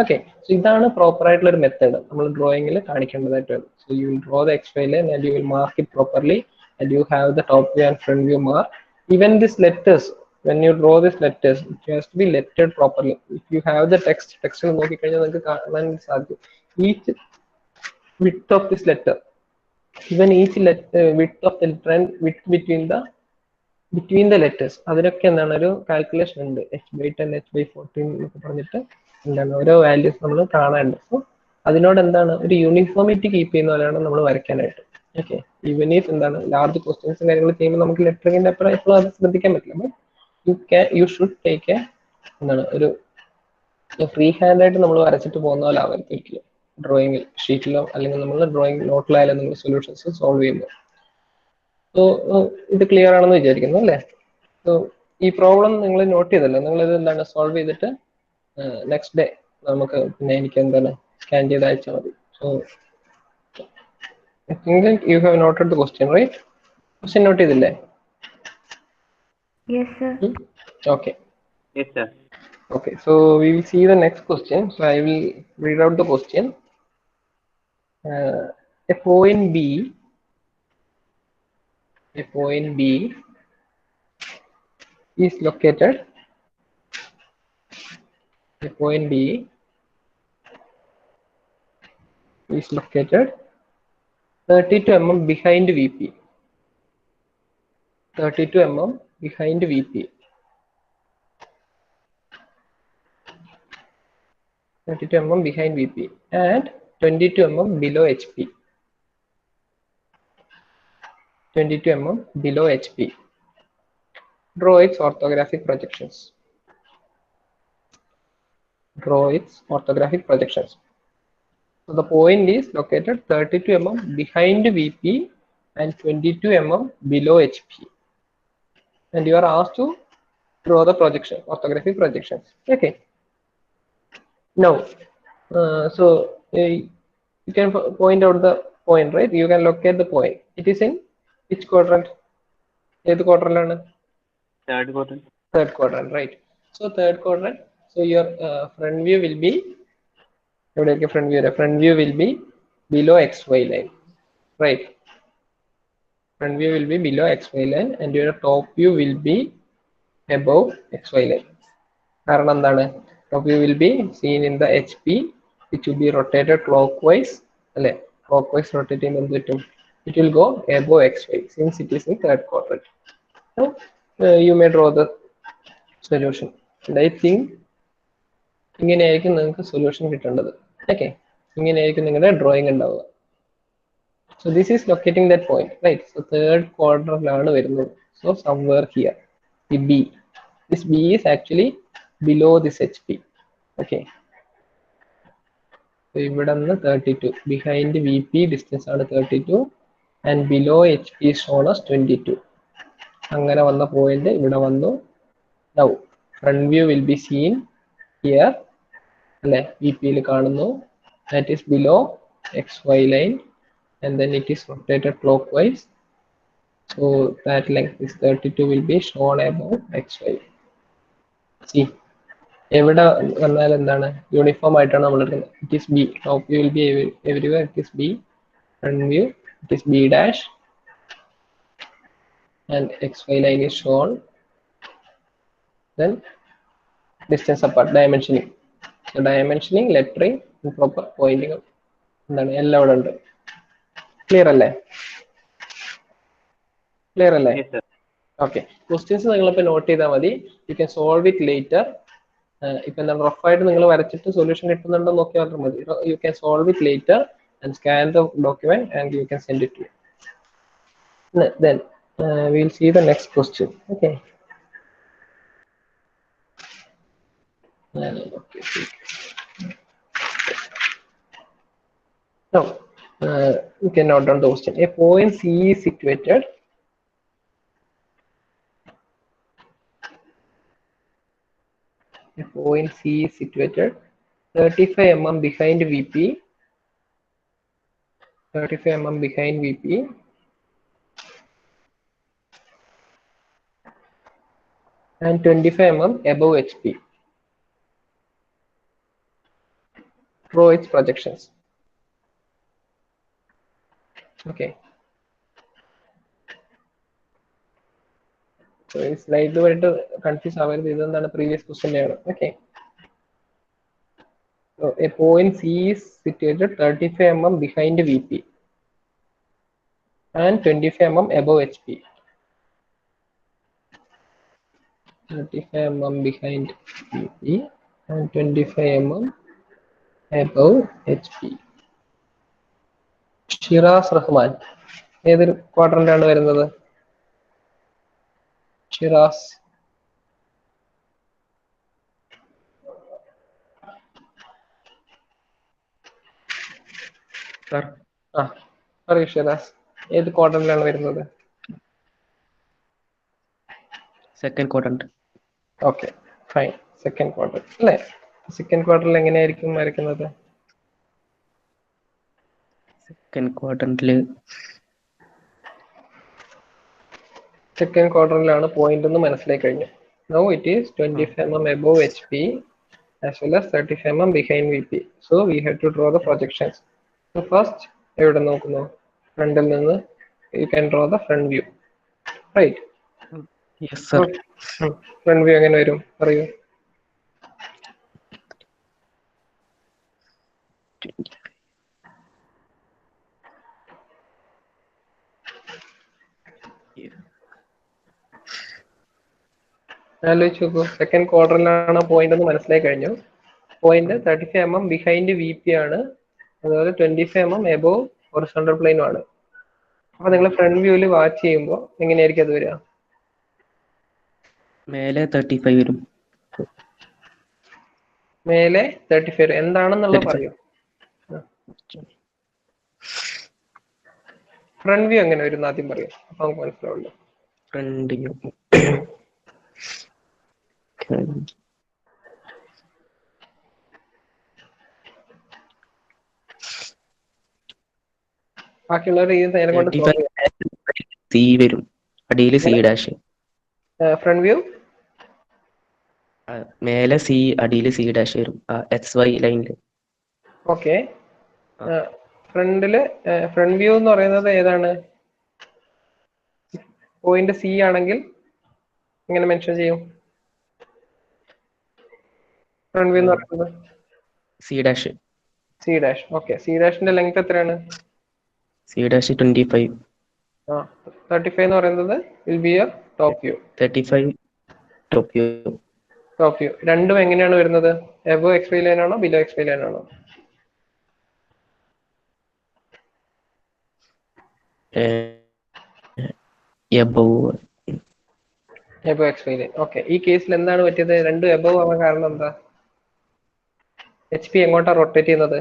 Okay, so ഇതാണ് പ്രോപ്പർ ആയിട്ടുള്ള ഒരു മെത്തേഡ് നമ്മൾ ഡ്രോയിങ്ങിൽ കാണിക്കേണ്ടതായിട്ട് വരും. So you will draw the XY line and you will mark it properly, and you have the top view and front view mark. Even these letters, when you draw these letters, it has to be lettered properly. If you have the text നോക്കിക്കഴിഞ്ഞാൽ നിങ്ങൾക്ക് കാണാൻ സാധിക്കും each width of this letter Given each width of the letter and width between the letters, അതിനൊക്കെ എന്താണ് ഒരു കാൽക്കുലേഷൻ ഉണ്ട്. h/10 h/14 എന്നൊക്കെ പറഞ്ഞിട്ട് എന്താണ് ഓരോ വാല്യൂസ് നമ്മൾ കാണാനുണ്ട്. സോ അതിനോട് എന്താണ് ഒരു യൂണിഫോമിറ്റി കീപ്പ് ചെയ്യുന്ന പോലെയാണ് നമ്മൾ വരയ്ക്കാനായിട്ട്. ഓക്കെ, ഈവൻ ഈഫ് എന്താണ് ലാർജ് ക്വസ്റ്റ്യൻസും കാര്യങ്ങൾ ചെയ്യുമ്പോൾ നമുക്ക് ലെറ്ററിങ്ങിന്റെ അപ്പുറം എപ്പോഴും അത് ശ്രദ്ധിക്കാൻ പറ്റില്ല. യു ഷുഡ് ടേക്ക് എന്താണ് ഒരു ഫ്രീ ഹാൻഡ് ആയിട്ട് നമ്മൾ വരച്ചിട്ട് പോകുന്ന പോലെ ആവരുത് ഒരിക്കലും. ഡ്രോയിങ് ഷീറ്റിലോ അല്ലെങ്കിൽ നമ്മൾ ഡ്രോയിങ് നോട്ടിലായാലും നമ്മൾ സൊല്യൂഷൻസ് സോൾവ് ചെയ്യുമ്പോൾ. സോ ഇത് ക്ലിയർ ആണെന്ന് വിചാരിക്കുന്നു അല്ലേ? സോ ഈ പ്രോബ്ലം നിങ്ങൾ നോട്ട് ചെയ്തല്ലോ, നിങ്ങൾ ഇത് എന്താണ് സോൾവ് ചെയ്തിട്ട് നെക്സ്റ്റ് ഡേ നമുക്ക് പിന്നെ എനിക്ക് എന്താണ് സ്കാൻ ചെയ്ത് അയച്ചാൽ മതി. So I think you have noted the question, right? Question note ചെയ്തില്ലേ? Yes, sir. Okay. Yes, sir. Okay, so we will see the next question. So I will read out the question. A point B is located. A point B is located 32 mm behind VP. 32 mm behind VP. 32 mm behind VP and 22 mm below HP. 22 mm below HP. Draw its orthographic projections. Draw its orthographic projections. So the point is located 32 mm behind VP and 22 mm below HP. And you are asked to draw the projection, orthographic projections. Okay. Now, you can point out the point, right? You can locate the point. It is in which quadrant? Third quadrant. Third quadrant, right? So third quadrant. So your front view will be front view will be below XY line, right? Front view will be below XY line and your top view will be above XY line. കാരണം എന്താണ്? Top view will be seen in the HP, which will be rotated clockwise. അല്ലേ? Clockwise rotate ചെയ്യുമ്പോൾ എന്ത് പറ്റും? It will go above XY since it is in third quadrant. So you may draw the solution. And I think ഇങ്ങനെയായിരിക്കും നിങ്ങൾക്ക് സൊല്യൂഷൻ കിട്ടേണ്ടത്. ഓക്കെ, ഇങ്ങനെയായിരിക്കും നിങ്ങളുടെ ഡ്രോയിങ് ഉണ്ടാവുക. So this is locating that point, right? So third quadrant വരുന്നത്. So somewhere here, the B. This B is actually below this HP. Okay. So ഇവിടെ നിന്ന് 32. Behind VP distance ആണ് 32 and below HP is shown as 22. അങ്ങനെ വന്ന പോയിന്റ് ഇവിടെ വന്നു. Now front view will be seen here. അല്ലെ, VP യിൽ കാണുന്നു. That is below XY line. And then it is rotated clockwise, so that length is 32 will be shown above XY. See, എവിടെ വന്നാൽ എന്താണ് യൂണിഫോം ആയിട്ടാണ് നമ്മൾ എടുക്കുന്നത്. It is B. Top view will be everywhere. It is B. Front view it is B dash, and XY line is shown. Then distance apart, dimensioning. So dimensioning, lettering, and proper pointing എന്താണ് എല്ലാം ഇവിടെ ഉണ്ട്. ക്ലിയർ അല്ലേ? ക്ലിയർ അല്ലേ? ഓക്കെ, ക്വസ്റ്റ്യൻസ് നിങ്ങളിപ്പോൾ നോട്ട് ചെയ്താൽ മതി. You can solve it later. ഇപ്പൊ എന്താണ് റഫായിട്ട് നിങ്ങൾ വരച്ചിട്ട് സൊല്യൂഷൻ കിട്ടുന്നുണ്ടോ നോക്കി മാത്രം മതി. You can solve it later and scan the document and you can send it to. Then we will see the next question. Okay. Now you can note down the question. A point C is situated A point C is situated 35 mm behind VP. 35 mm behind VP. And 25 mm above HP. Draw its projections. Okay. So ഈ സ്ലൈഡുമായിട്ട് കൺഫ്യൂസ് ആവരുത്, ഇതെന്താണ് പ്രീവിയസ് ക്വസ്റ്റ്യൻ ആണ്. Okay. So a point C is situated 35 mm behind VP. and 25 mm above HP. 35 mm behind VP and 25 mm above HP. Shiraz Rahman ഏത് ക്വാഡ്രന്റാണ് വരുന്നത്? ഷിറാസ് സർ ആ പറയൂ ഷിറാസ്, ഏത് ക്വാഡ്രന്റിലാണ് വരുന്നത്? Second quadrant. Okay fine, second quarter അല്ലേ? സെക്കൻഡ് ക്വാർട്ടറിൽ എങ്ങനെയായിരിക്കും വരയ്ക്കുന്നത്? സെക്കൻഡ് ക്വാഡ്രന്റിൽ സെക്കൻഡ് ക്വാർട്ടറിലാണ് പോയിന്റ് എന്ന് മനസ്സിലായി കഴിഞ്ഞു. Now it is 25 mm above HP as well as 35 mm behind VP. So we have to draw the projections. So first എവിടെ നോക്കുന്നു? ഫ്രണ്ടിൽ നിന്ന് you can draw the front view, right? Yes sir. Front view എങ്ങനെ വരും പറയൂ. ആലോചിച്ച് നോക്കൂ, സെക്കൻഡ് ക്വാർട്ടറിലാണ് പോയിന്റ് എന്ന് മനസ്സിലായി കഴിഞ്ഞു. Point 35 mm behind V P ആണ്, അതുപോലെ 25 mm എബോവ് ഹൊറിസോണ്ടൽ പ്ലെയിനും ആണ്. അപ്പൊ നിങ്ങൾ ഫ്രണ്ട് വ്യൂവിൽ വാച്ച് ചെയ്യുമ്പോൾ എങ്ങനെയായിരിക്കും അത് വരിക? മേലെ 35 വരും. മേലെ 35 എന്താണെന്നുള്ളത് പറയൂ. ഫ്രണ്ട് വ്യൂ എങ്ങനെ വരും ആദ്യം പറയും, അപ്പൊ നമുക്ക് മനസ്സിലാവുള്ളൂ. ഫ്രണ്ട് വ്യൂ ബാക്കിയുള്ളവർ ഈ നേരം കൊണ്ട് സി വരും, അടിയിൽ സി ഡാഷ്. ഫ്രണ്ട് വ്യൂ മേലെ സി, അടിയിൽ സി ഡാഷ് വരും XY ലൈനിൽ. ഓക്കെ, ഫ്രണ്ടില് ഫ്രണ്ട് വ്യൂ എന്ന് പറയുന്നത് ഏതാണ്? പോയിന്റ് സി ആണെങ്കിൽ എങ്ങനെ മെൻഷൻ ചെയ്യും ഫ്രണ്ട് വ്യൂ എന്ന് പറയുന്നത്? C dash. C dash. Okay, C ഡാഷിന്റെ ലെങ്ത് എത്രയാണ്? C dash 25. 35 എന്ന് പറയുന്നത് will be your top view. 35 top view. Top view രണ്ടും എങ്ങനെയാണ് വരുന്നത്? എബോ എക്സ്പൈ ലൈൻ ആണോ ബിലോ എക്സ്പൈ ലൈൻ ആണോ? Above. Above X Y line. Okay, ഈ കേസിൽ എന്താണ് പറ്റിയത്? രണ്ടും എബോവ് ആവാൻ കാരണം എന്താ? HP എങ്ങോട്ടാ റൊട്ടേറ്റ് ചെയ്യുന്നത്?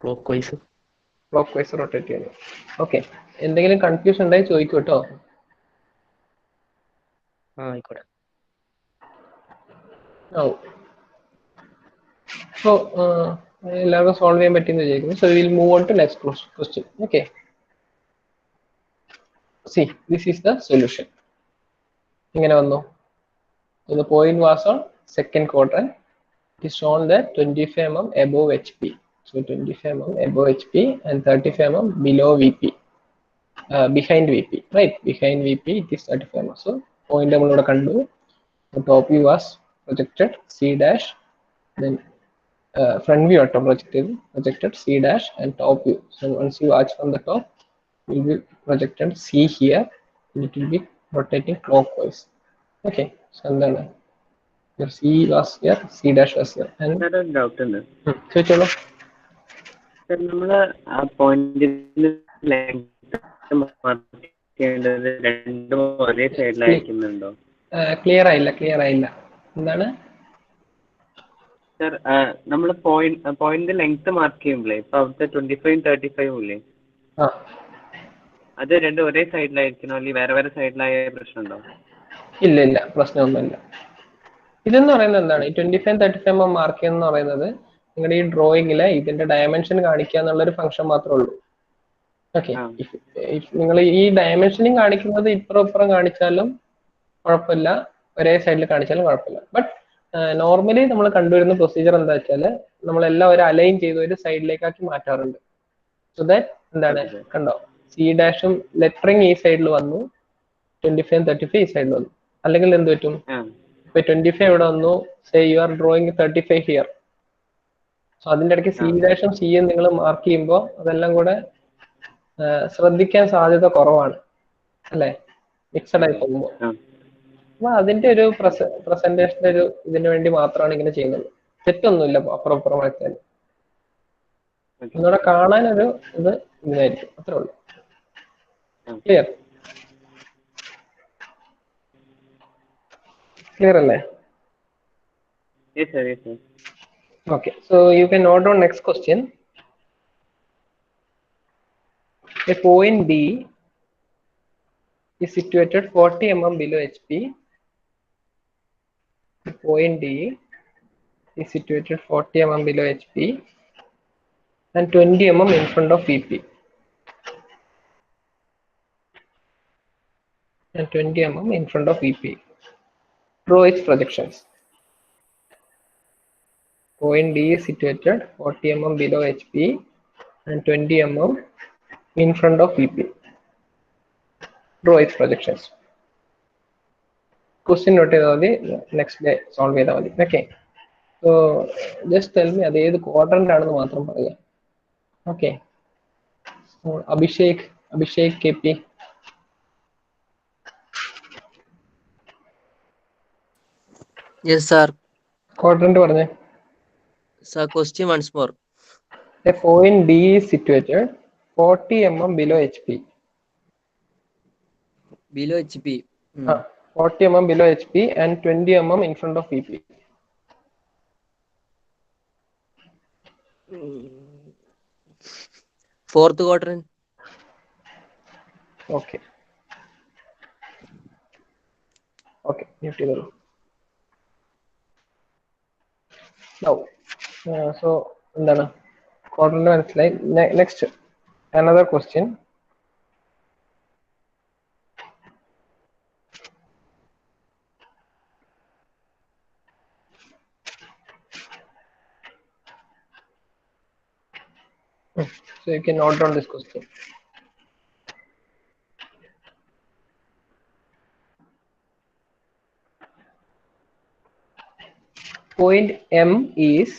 Clock vice. Clock vice rotate ചെയ്യുന്നു. ഓക്കെ, എന്തെങ്കിലും കൺഫ്യൂഷൻ ഉണ്ടായി ചോദിക്കൂ കേട്ടോ. ആയിക്കോട്ടെ. സോ എല്ലാവർക്കും സോൾവ് ചെയ്യാൻ പറ്റിയെന്ന് വിചാരിക്കുന്നു. So will move on to next question. Okay, see this is the solution. ഇങ്ങനെ വന്നു. The point was on second quadrant. It is shown that 25 mm above HP. So 25 mm above HP and 35 mm below VP. Behind VP, right? Behind VP it is 35 mm. So point നമ്മളിവിടെ കണ്ടു. The top view was projected C dash, then front view auto projected C dash and top view. So once you watch from the top, it will be projected C here and it will be rotating clockwise. Okay, so എന്താണ്? C was here, C dash was here. And doubt ഉണ്ട് ചോദിച്ചോളൂ. സർ, നമ്മള് ആ പോയിന്റിന് ചെയ്യേണ്ടത് രണ്ടും ഒരേ സൈഡിലായിരിക്കുന്നുണ്ടോ? ക്ലിയർ ആയില്ല. എന്താണ് സർ, നമ്മൾ പോയിന്റ് ലെങ്ത് മാർക്ക് ചെയ്യുമ്പോഴേ ഇപ്പൊ അവിടുത്തെ 25 35 ഇല്ലേ, ആ അത് രണ്ടും ഒരേ സൈഡിലായിരിക്കണോ അല്ലെങ്കിൽ വേറെ വേറെ സൈഡിലായ പ്രശ്നമുണ്ടോ? ഇല്ല, പ്രശ്നമൊന്നുമില്ല. ഇതെന്ന് പറയുന്നത് എന്താണ്? ഈ 25 35 mm മാർക്ക് ചെയ്യുന്ന പറയുന്നത് നിങ്ങളുടെ ഈ ഡ്രോയിങ്ങിലെ ഇതിന്റെ ഡയമെൻഷൻ കാണിക്കുക എന്നുള്ള ഒരു ഫംഗ്ഷൻ മാത്രമേ ഉള്ളൂ. ഓക്കെ, നിങ്ങൾ ഈ ഡയമെൻഷനിങ് കാണിക്കുന്നത് ഇപ്പുറം കാണിച്ചാലും കുഴപ്പമില്ല, ഒരേ സൈഡിൽ കാണിച്ചാലും കുഴപ്പമില്ല. ബട്ട് നോർമലി നമ്മൾ കണ്ടുവരുന്ന പ്രൊസീജിയർ എന്താ വെച്ചാൽ നമ്മളെല്ലാം ഒരു അലൈൻ ചെയ്ത് ഒരു സൈഡിലേക്കാക്കി മാറ്റാറുണ്ട്. സോ ദാറ്റ് എന്താണ് കണ്ടോ, സി ഡാഷും ലെറ്ററിങ് ഈ സൈഡിൽ വന്നു, 25 35 ഈ സൈഡിൽ വന്നു. അല്ലെങ്കിൽ എന്ത് പറ്റും? ഇപ്പൊ 25 ഇവിടെ വന്നു, say you are drawing 35 here. So അതിന്റെ ഇടയ്ക്ക് സി ഡാഷും സിയും നിങ്ങൾ മാർക്ക് ചെയ്യുമ്പോൾ അതെല്ലാം കൂടെ ശ്രദ്ധിക്കാൻ സാധ്യത കുറവാണ് അല്ലെ, മിക്സഡ് ആയി പോകുമ്പോൾ. അപ്പൊ അതിന്റെ ഒരു പ്രസന്റേഷന്റെ ഒരു ഇതിനു വേണ്ടി മാത്രമാണ് ഇങ്ങനെ ചെയ്യുന്നത്. തെറ്റൊന്നുമില്ല അപ്പുറം അപ്പുറം വരച്ചാൽ, ഒന്നുകൂടെ കാണാനൊരു ഇത് ഇതിനായിരിക്കും, അത്രേ ഉള്ളൂ. ക്ലിയർ ക്ലിയർ അല്ലേ? Yes, sir. Yes, sir. Okay, so you can note down next question. A point D is situated 40 mm below HP. The point D is situated 40 mm below HP and 20 mm in front of VP. And 20 mm in front of VP. Draw its projections. Point D is situated 40 mm below HP and 20 mm in front of VP. Draw its projections. Question note ചെയ്താൽ മതി, നെക്സ്റ്റ് ഡേ സോൾവ് ചെയ്താൽ മതി. Okay, so just tell me അത് ഏത് ക്വാഡ്രന്റ് ആണെന്ന് മാത്രം പറയാം. Okay, Abhishek K P. Yes, sir. Quadrant പറഞ്ഞേ. Sir, question once more. A point D is situated 40 mm below HP. Below HP. 40 mm below HP and 20 mm in front of VP. Fourth quadrant. Okay. Okay, mute ചെയ്തോളൂ. Now, so എന്താണ് ക്വാഡ്രന്റ് മനസ്സിലായി. Next another question. So you can note down this question. Point M is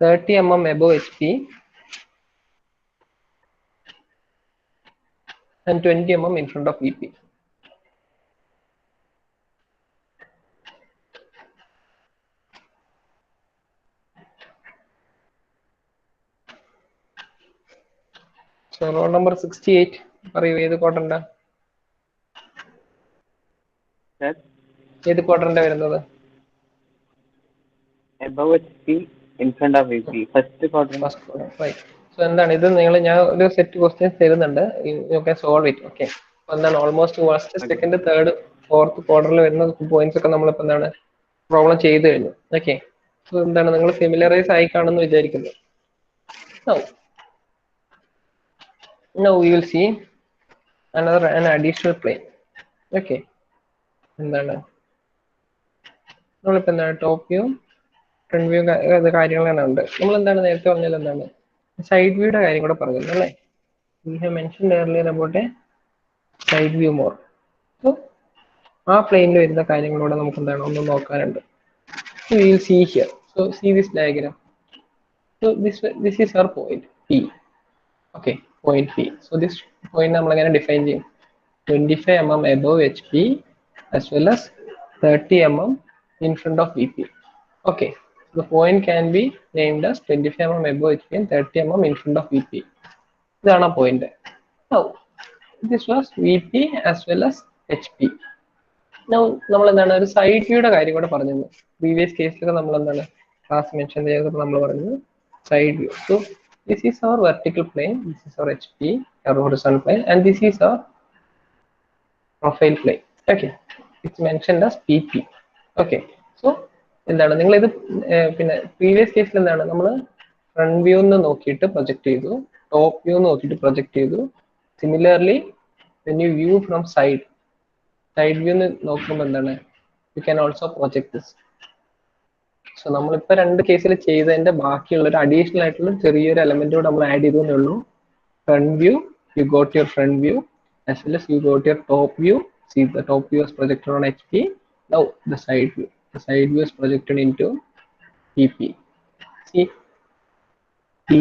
30 mm above HP and 20 mm in front of VP. So roll number 68 പറയൂ, ഏത് ക്വാഡ്രന്റാ? ഏത് ക്വാഡ്രന്റാ വരുന്നത്? Above HP, in front of VP. First quadrant. First quadrant, right. So എന്താണ് ഇത്, ഞാൻ ഒരു സെറ്റ് ക്വസ്റ്റ്യൻസ് തരുന്നുണ്ട്, you can solve it. Okay, എന്താണ് almost first, second, third, fourth ക്വാർട്ടറിൽ വരുന്ന പോയിന്റ്സ് ഒക്കെ നമ്മളിപ്പോൾ എന്താണ് പ്രോബ്ലം ചെയ്ത് കഴിഞ്ഞു. ഓക്കെ, സോ എന്താണ് നിങ്ങൾ ഫെമിലറൈസ് ആയി കാണുമെന്ന് വിചാരിക്കുന്നു. Now we will see an additional plane. Okay, എന്താണ് നമ്മളിപ്പോൾ എന്താണ് ടോപ്പ് വ്യൂ, ഫ്രണ്ട് വ്യൂ കാര്യങ്ങളാണ് ഉണ്ട്. നമ്മൾ എന്താണ് നേരത്തെ പറഞ്ഞാൽ എന്താണ് സൈഡ് വ്യൂയുടെ കാര്യം കൂടെ പറഞ്ഞിരുന്നു അല്ലേ? We have mentioned earlier about a side view more. So ആ പ്ലെയിനിൽ വരുന്ന കാര്യങ്ങളൂടെ നമുക്ക് എന്താണ് ഒന്ന് നോക്കാനുണ്ട്. So we will see here. So see this diagram. So this is our point P. Okay, point P. So this point നമ്മൾ എങ്ങനെ ഡിഫൈൻ ചെയ്യും? 25 mm above HP as well as 30 mm in front of VP. Okay, the point can be named as 25 mm above HP and 30 mm in front of VP. ഇതാണ് ആ point. Now this was VP as well as HP. Now നമ്മൾ എന്താണ് ഒരു സൈഡ് വ്യൂയുടെ കാര്യം കൂടെ പറഞ്ഞിരുന്നു. പ്രീവിയസ് കേസിലൊക്കെ നമ്മൾ എന്താണ് ക്ലാസ് മെൻഷൻ ചെയ്തപ്പോൾ നമ്മൾ പറഞ്ഞത് side view. So this is our vertical plane, this is our HP, our horizontal plane, and this is our profile plane. Okay, it's mentioned as PP. Okay, so എന്താണ് നിങ്ങൾ ഇത് പിന്നെ പ്രീവിയസ് കേസിൽ എന്താണ് നമ്മൾ ഫ്രണ്ട് വ്യൂ നോക്കിയിട്ട് പ്രൊജക്ട് ചെയ്തു, ടോപ്പ് വ്യൂ നോക്കിയിട്ട് പ്രൊജക്ട് ചെയ്തു. Similarly when you view from side view നോക്കുമ്പോൾ എന്താണ് you can also project this. So നമ്മളിപ്പോൾ രണ്ട് കേസിൽ ചെയ്തതിന്റെ ബാക്കിയുള്ള ഒരു അഡീഷണൽ ആയിട്ടുള്ള ചെറിയൊരു എലമെന്റ് കൂടെ നമ്മൾ ആഡ് ചെയ്തേ ഉള്ളൂ. Front view, you got your front view as well as you got your top view. See, the top view is projected on HP. Now the side view. The side view is projected into PP. See, P,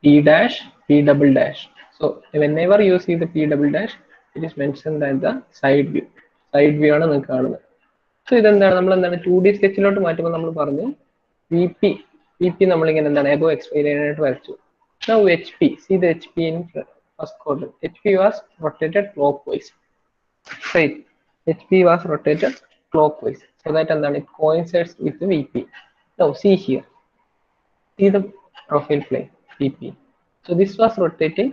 P dash, P double dash. So whenever you see the P double dash, it is mentioned as the side view. Side view ആണ് നിങ്ങൾക്ക് കാണുന്നത്. സോ ഇതെന്താണ് നമ്മൾ എന്താണ് 2D സ്കെച്ചിലോട്ട് മാറ്റുമ്പോൾ നമ്മൾ പറഞ്ഞു VP നമ്മളിങ്ങനെ എന്താണ് എബോ എക്സ്പൈർ ചെയ്യാനായിട്ട് വരച്ചു. Now HP, see the HP in first quadrant. HP was rotated clockwise. Right, HP was rotated clockwise, so that എന്താണ് it coincides with the VP. Now see here, see the profile plane VP. So this was rotating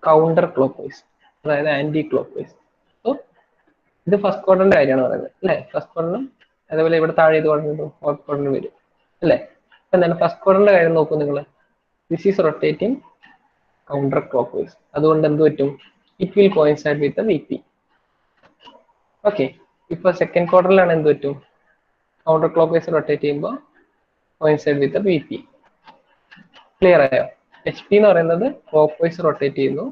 counter clockwise, അതായത് ആന്റി ക്ലോക്ക്വൈസ്. സോ ഇത് ഫസ്റ്റ് ക്വാഡ്രന്റ് കാര്യമാണ് പറയുന്നത് അല്ലേ. ഫസ്റ്റ് ക്വാഡ്രന്റ് അതേപോലെ ഇവിടെ താഴെ ഇത് പറഞ്ഞിട്ട് ഫോർത്ത് ക്വാഡ്രന്റ് വരും അല്ലേ. എന്താണ് ഫസ്റ്റ് ക്വാഡ്രന്റ് കാര്യം നോക്കൂ നിങ്ങൾ. This is rotating counter clockwise, അതുകൊണ്ട് എന്ത് പറ്റും, it will coincide with the VP. Okay, ഇപ്പൊ സെക്കൻഡ് ക്വാർട്ടറിലാണ് എന്ത് പറ്റും, കൗണ്ടർ ക്ലോക്ക്വൈസ് റൊട്ടേറ്റ് ചെയ്യുമ്പോൾ coincide with the VP. Clear ആയോ? HP എന്ന് പറയുന്നത് ക്ലോക്ക്വൈസ് റൊട്ടേറ്റ് ചെയ്യുന്നു.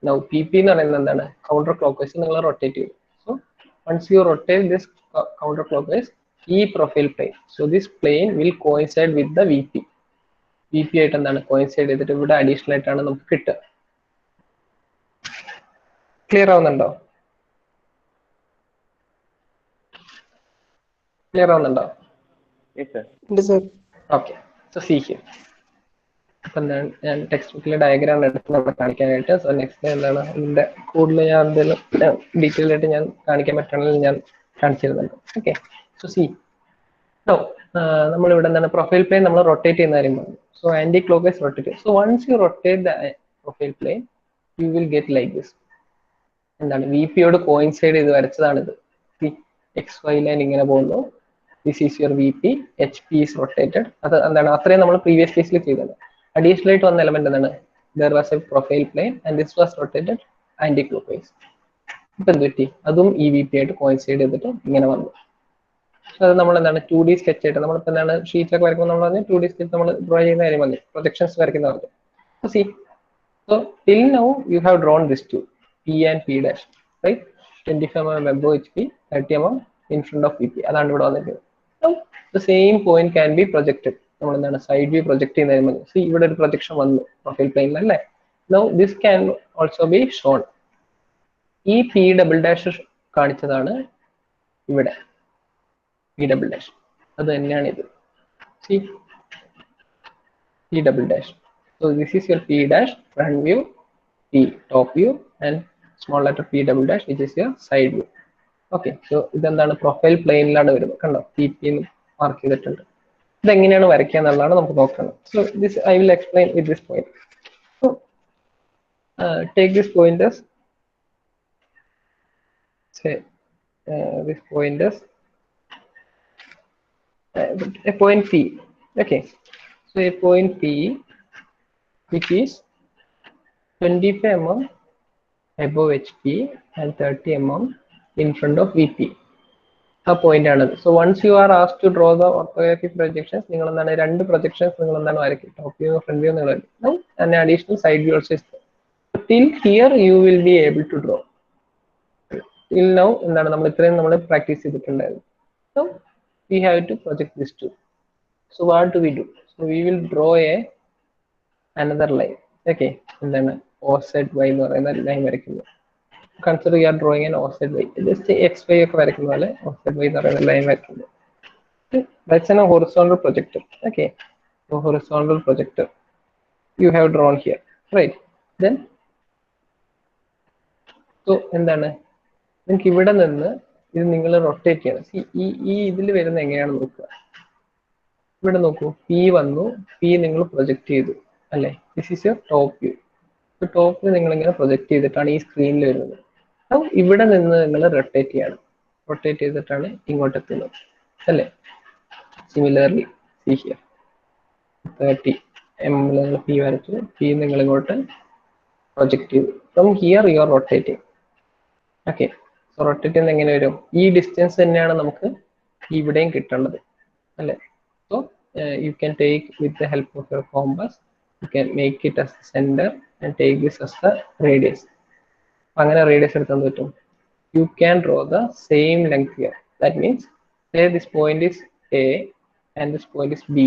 Now PP എന്ന് പറയുന്നത് എന്താണ്, കൗണ്ടർ ക്ലോക്ക്വൈസ് നിങ്ങൾ റൊട്ടേറ്റ് ചെയ്യും. So once you rotate this counter clockwise ഈ profile plane, so this plane will coincide with the VP. VP ആയിട്ട് എന്താണ് കോയിൻസൈഡ് ചെയ്തിട്ട് ഇവിടെ അഡീഷണൽ ആയിട്ടാണ് നമുക്ക് കിട്ടുക. ക്ലിയർ ആവുന്നുണ്ടോ? ക്ലിയർ ആവുന്നുണ്ടോ? Okay, so see here. അപ്പൊ ഞാൻ ടെക്സ്റ്റ് ബുക്കിലെ ഡയഗ്രാം എടുത്ത് നമ്മളെ കാണിക്കാനായിട്ട്. സോ നെക്സ്റ്റ് എന്താണ് ഇതിന്റെ കൂടുതൽ ഞാൻ എന്തെങ്കിലും ഡീറ്റെയിൽ ആയിട്ട് ഞാൻ കാണിക്കാൻ പറ്റണമെങ്കിൽ ഞാൻ കാണിച്ചിരുന്നുണ്ട്. ഓക്കെ, സോ സി നമ്മളിവിടെ എന്താണ് പ്രൊഫൈൽ പ്ലെയിൻ നമ്മൾ റൊട്ടേറ്റ് ചെയ്യുന്ന കാര്യം പറഞ്ഞു. So anti clockwise rotate. So once you rotate the profile plane you will get like this. എന്താണ് VP-യോട് കോയിൻസൈഡ് ചെയ്ത് വരച്ചതാണിത്. XY ലൈൻ ഇങ്ങനെ പോകുന്നു. This is your VP, HP is rotated. അത് എന്താണ് അത്രയും നമ്മൾ പ്രീവിയസ് കേസിൽ ചെയ്തത്. അഡീഷണൽ ആയിട്ട് വന്ന എലമെന്റ് എന്താണ്, there was a profile plane and this was rotated anti clockwise. ഇപ്പൊ എന്ത് പറ്റി, അതും ഈ VP ആയിട്ട് കോയിൻസൈഡ് ചെയ്തിട്ട് ഇങ്ങനെ വന്നു. അത് നമ്മൾ എന്താണ് 2D സ്കെച്ച് ആയിട്ട് നമ്മളിപ്പോൾ എന്താണ് ഷീറ്റൊക്കെ വരയ്ക്കുമ്പോൾ നമ്മൾ പറഞ്ഞാൽ 2D സ്കെച്ച് നമ്മൾ ഡ്രോ ചെയ്യുന്ന കാര്യം മതി, പ്രൊജക്ഷൻസ് വരയ്ക്കുന്ന പറഞ്ഞു. See, so till now you have drawn this two P and P dash, right? 25 mm above HP, 30 mm in front of VP. അതാണ് ഇവിടെ വന്നിരിക്കുന്നത്. Now the same point can be projected. നമ്മൾ എന്താണ് സൈഡ് വ്യൂ പ്രൊജക്ട് ചെയ്യുന്നതിന് മതി. സി, ഇവിടെ ഒരു പ്രൊജക്ഷൻ വന്നു പ്രൊഫൈൽ പ്ലെയിനിൽ അല്ലേ. Now this can also be shown. ഈ P ഡബിൾ ഡാഷ് കാണിച്ചതാണ് ഇവിടെ P ഡബിൾ ഡാഷ്, അത് തന്നെയാണ് ഇത്. C, P double dash. So this is your P dash front view, P top view and small letter P double dash which is your side view. Okay, so ഇതെന്താണ് പ്രൊഫൈൽ പ്ലെയിനിലാണ് വരുന്നത്. കണ്ടോ, PP മാർക്ക് ചെയ്തിട്ടുണ്ട്. ഇതെങ്ങനെയാണ് വരയ്ക്കുക എന്നുള്ളതാണ് നമുക്ക് നോക്കുന്നത്. So this I will explain with this point. So take this point as say this point as a point P. Okay, so a point P which is 25 mm above HP and 30 mm in front of VP. ആ പോയിന്റ് ആണത്. So once you are asked to draw the orthographic projections, നിങ്ങൾ എന്താണ് രണ്ട് പ്രൊജക്ഷൻസ് നിങ്ങൾ എന്താണ് വരയ്ക്കും, ടോപ്പ് വ്യൂ ഫ്രണ്ട് വ്യൂ നിങ്ങൾ വരയ്ക്കും. And additional side view also is. Till here you will be able to draw. Till now എന്താണ് നമ്മൾ ഇത്രയും നമ്മൾ പ്രാക്ടീസ് ചെയ്തിട്ടുണ്ടായിരുന്നു. So we have to project this too. So what do we do? So we will draw another line. Okay, എന്താണ് OZ Y എന്ന് പറയുന്ന ലൈൻ വരയ്ക്കുന്നു. Consider you are drawing an OZ Y. Just XY ഒക്കെ വരയ്ക്കുന്ന പോലെ OZ Y എന്ന് പറയുന്ന ലൈൻ വരയ്ക്കുന്നു. That's a horizontal projector. Okay, so horizontal projector you have drawn here, right? Then so എന്താണ് നിങ്ങൾക്ക് ഇവിടെ നിന്ന് ഇത് നിങ്ങൾ റൊട്ടേറ്റ് ചെയ്യണം. ഈ ഇതിൽ വരുന്ന എങ്ങനെയാണെന്ന് നോക്കുക. ഇവിടെ നോക്കൂ, P വന്നു, P നിങ്ങൾ പ്രൊജക്ട് ചെയ്തു അല്ലേ. This is your top view. Top view നിങ്ങൾ ഇങ്ങനെ പ്രൊജക്ട് ചെയ്തിട്ടാണ് ഈ സ്ക്രീനിൽ വരുന്നത്. അപ്പോൾ ഇവിടെ നിന്ന് നിങ്ങൾ റൊട്ടേറ്റ് ചെയ്യണം. റൊട്ടേറ്റ് ചെയ്തിട്ടാണ് ഇങ്ങോട്ട് എത്തുന്നത് അല്ലേ. സിമിലർലി സി ഹിയർ 30 mm നിങ്ങൾ P വരച്ചു, P നിങ്ങൾ ഇങ്ങോട്ട് പ്രൊജക്ട് ചെയ്തു. From here you are rotating. Okay, so rotate ചെയ്യുന്നത് എങ്ങനെ വരും? ഈ ഡിസ്റ്റൻസ് തന്നെയാണ് നമുക്ക് ഇവിടെയും കിട്ടേണ്ടത് അല്ലേ. So you can take with the help of your compass, you can make it as the center and take this as the radius. അങ്ങനെ റേഡിയസ് എടുക്കാൻ പറ്റും. you can draw the same length here. That means, say this point is A and this point is B.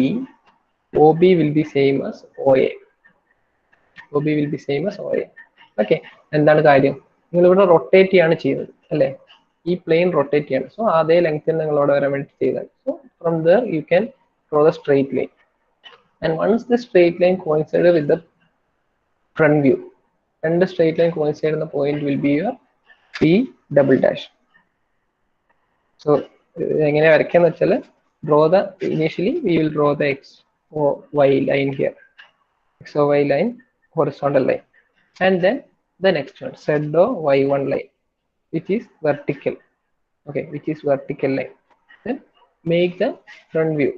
OB will be same as OA. OB will be same as OA. Okay. എന്താണ് കാര്യം? നിങ്ങൾ ഇവിടെ റൊട്ടേറ്റ് ചെയ്യാണ് ചെയ്യുന്നത് അല്ലേ? ഈ പ്ലെയിൻ റൊട്ടേറ്റ് ചെയ്യാണ്. സോ അതേ ലെങ്ത്തിൽ നിങ്ങളോട് വരാൻ വേണ്ടി ചെയ്താണ്. So from there you can draw the straight line. And once the straight line coincides with the front view, and the straight line coincides in the point will be your P double dash. So എങ്ങനെ വരയ്ക്കാന്ന് വെച്ചാൽ draw the initially we will draw the x or y line here, x or y line, horizontal line, and then the next one z or y1 line which is vertical. Okay, which is vertical line. Then make the front view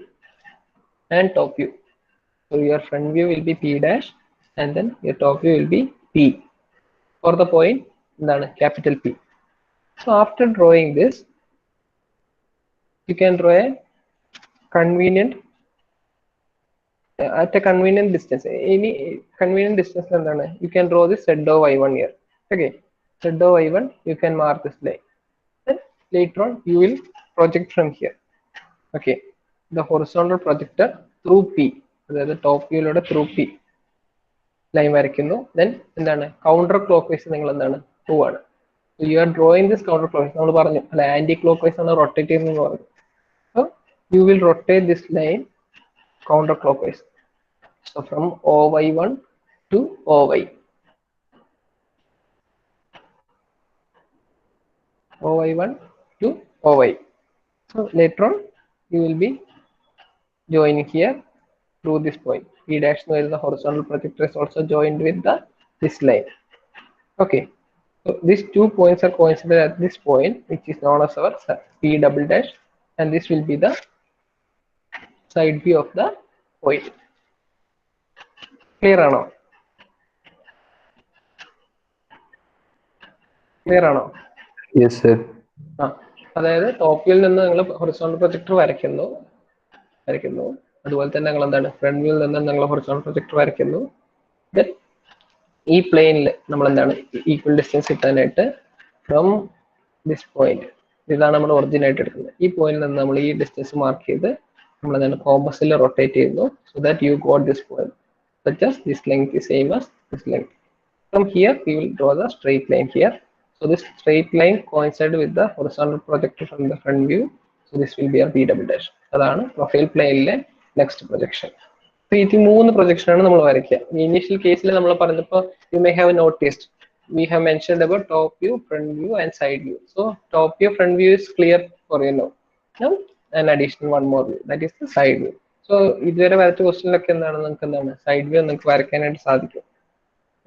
and top view. So your front view will be P dash and then your top view will be P for the point capital P. So after drawing this, you can draw a convenient at a convenient distance. Any convenient distance you can draw this Z O Y1 here. Okay, Z O Y1 you can mark this line. Then later on you will project from here. Okay, the horizontal projector through P. അതായത് ടോപ്പ് വ്യൂയിലൂടെ ത്രൂ പി ലൈൻ വരയ്ക്കുന്നു. ദെൻ എന്താണ് കൗണ്ടർ ക്ലോക്ക് വൈസ് നിങ്ങൾ എന്താണ് പോവാണ്. You are drawing this counter clock vice. നമ്മൾ പറഞ്ഞു അല്ല, ആന്റി ക്ലോക്ക് വൈസ് ആണ് റൊട്ടേറ്റ് ചെയ്യുന്നതെന്ന് പറഞ്ഞു. So you will rotate this line counter clock vice. So from OY1 to OY. OY1 to OY. So later on you will be joining here through this point. P dash where the horizontal projector is also joined with this line. Okay, so these 2 points are coincident at this point, which is known as our P double dash, and this will be the side view of the point. Clear or no? Clear or no? Yes, sir. അതായത് ടോപ്പ് വ്യൂവിൽ നിന്ന് നിങ്ങൾ ഹൊറിസോണ്ടൽ പ്രൊജക്ടർ വരയ്ക്കുന്നു. അതുപോലെ തന്നെ നിങ്ങൾ എന്താണ് ഫ്രണ്ട് വ്യൂവിൽ നിന്ന് നിങ്ങൾ ഹൊറിസോണ്ടൽ പ്രൊജക്ടർ വരയ്ക്കുന്നു. ദെൻ ഈ പ്ലെയിനിൽ നമ്മൾ എന്താണ് ഈക്വൽ ഡിസ്റ്റൻസ് കിട്ടാനായിട്ട് ഫ്രം ദിസ് പോയിന്റ്, ഇതാണ് നമ്മൾ ഒറിജിൻ ആയിട്ട് എടുക്കുന്നത്. ഈ പോയിന്റിൽ നിന്ന് നമ്മൾ ഈ ഡിസ്റ്റൻസ് മാർക്ക് ചെയ്ത് നമ്മൾ എന്താണ് കോമ്പസിൽ റൊട്ടേറ്റ് ചെയ്യുന്നു. So that you got this point such as this length is same as this length. From here we will draw the straight line here. So this straight line coincides with the horizontal projector from the front view. So this will be our P double dash. അതാണ് പ്രൊഫൈൽ പ്ലെയിനിലെ നെക്സ്റ്റ് പ്രൊജക്ഷൻ. So ഈ 3 പ്രൊജക്ഷൻ ആണ് നമ്മൾ വരയ്ക്കുക. ഇനീഷ്യൽ കേസിൽ നമ്മൾ പറഞ്ഞപ്പോൾ you may have noticed we have mentioned about top view, front view and side view. So top view, front view is clear for you now. Now an additional one more view, that is the side view. So ഇതുവരെ വരച്ച ക്വസ്റ്റ്യനിലൊക്കെ എന്താണ് നിങ്ങൾക്ക് എന്താണ് സൈഡ് വ്യൂ നിങ്ങൾക്ക് വരയ്ക്കാനായിട്ട് സാധിക്കും.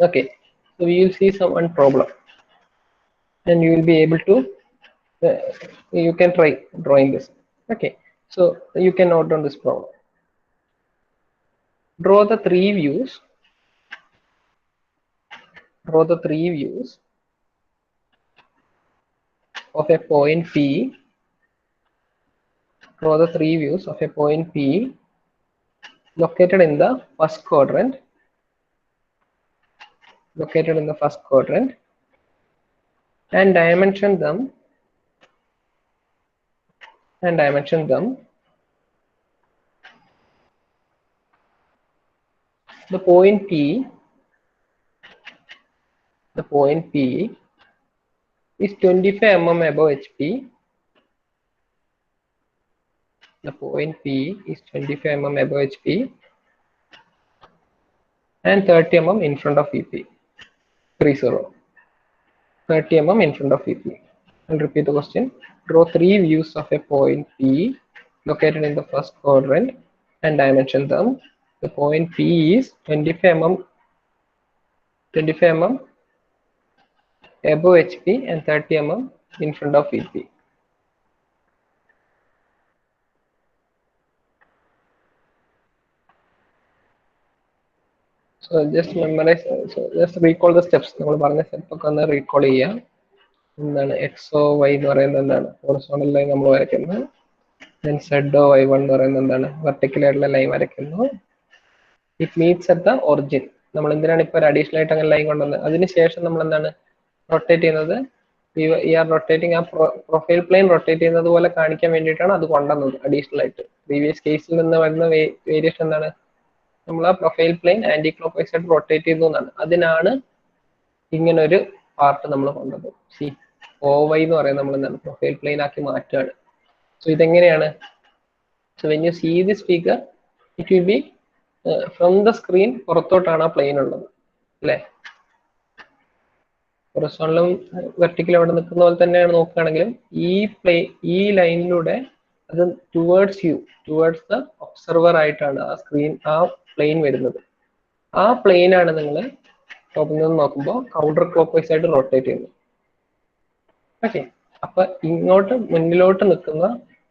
Okay, so we will see one problem and you will be able to you can try drawing this. Okay, so you can note down this problem. Draw the 3 views. Draw the 3 views of a point P. Draw the 3 views of a point P located in the first quadrant. Located in the first quadrant, and dimension them. The point P is 25 mm above HP. The point P is 25 mm above HP and 30 mm in front of VP. 30 mm in front of VP. I'll repeat the question. Draw 3 views of a point P located in the first quadrant and dimension them. The point P is 25 mm above HP and 30 mm in front of VP. So just memorize, so just recall the steps. നമ്മൾ പറഞ്ഞ സ്റ്റെപ്പ് ഒക്കെ ഒന്ന് റീകോൾ ചെയ്യാം. എന്താണ് എക്സോ വൈ എന്ന് പറയുന്നത് എന്താണ് ഹൊറിസോണ്ടൽ ലൈൻ നമ്മൾ വരയ്ക്കുന്നു. ദെൻ സെഡ് ഓ Y1 എന്ന് പറയുന്നത് എന്താണ് വെർട്ടിക്കൽ ആയിട്ടുള്ള ലൈൻ വരയ്ക്കുന്നു. It meats at the origin. നമ്മൾ എന്തിനാണ് ഇപ്പോൾ ഒരു അഡീഷണൽ ആയിട്ട് അങ്ങനെ ലൈൻ കൊണ്ടുവന്നത്? അതിനുശേഷം നമ്മൾ എന്താണ് റൊട്ടേറ്റ് ചെയ്യുന്നത് ഈ ആർ റൊട്ടേറ്റിംഗ് ആ പ്രൊഫൈൽ പ്ലെയിൻ റൊട്ടേറ്റ് ചെയ്യുന്നത് പോലെ കാണിക്കാൻ വേണ്ടിയിട്ടാണ് അത് കൊണ്ടുവന്നത് അഡീഷണൽ ആയിട്ട്. പ്രീവിയസ് കേസിൽ നിന്ന് വരുന്ന വേരിയേഷൻ എന്താണ്, നമ്മൾ ആ profile plane anti clockwise ആയിട്ട് റൊട്ടേറ്റ് ചെയ്തു എന്നാണ്. അതിനാണ് ഇങ്ങനൊരു പാർട്ട് നമ്മൾ കൊണ്ടത്. സി OY എന്ന് പറയുന്നത് നമ്മൾ എന്താണ് പ്രൊഫൈൽ പ്ലെയിൻ ആക്കി മാറ്റുകയാണ്. സോ ഇതെങ്ങനെയാണ്, so when you see this figure it will be from the screen പുറത്തോട്ടാണ് ആ പ്ലെയിൻ ഉള്ളത് അല്ലേ. ഹൊറിസോണ്ടലും വെർട്ടിക്കലും അവിടെ നിൽക്കുന്ന പോലെ തന്നെയാണ് നോക്കുകയാണെങ്കിലും ഈ ലൈനിലൂടെ അത് ടുവേർഡ്സ് ദ ഒബ്സർവർ ആയിട്ടാണ് ആ സ്ക്രീൻ ആ പ്ലെയിൻ വരുന്നത്. ആ പ്ലെയിൻ ആണ് നിങ്ങൾ ടോപ്പിൽ നിന്ന് നോക്കുമ്പോൾ കൗണ്ടർ ക്ലോക്ക് വൈസ് ആയിട്ട് റൊട്ടേറ്റ് ചെയ്യുന്നത്. ഓക്കെ, അപ്പൊ ഇങ്ങോട്ട് മുന്നിലോട്ട് നിൽക്കുന്ന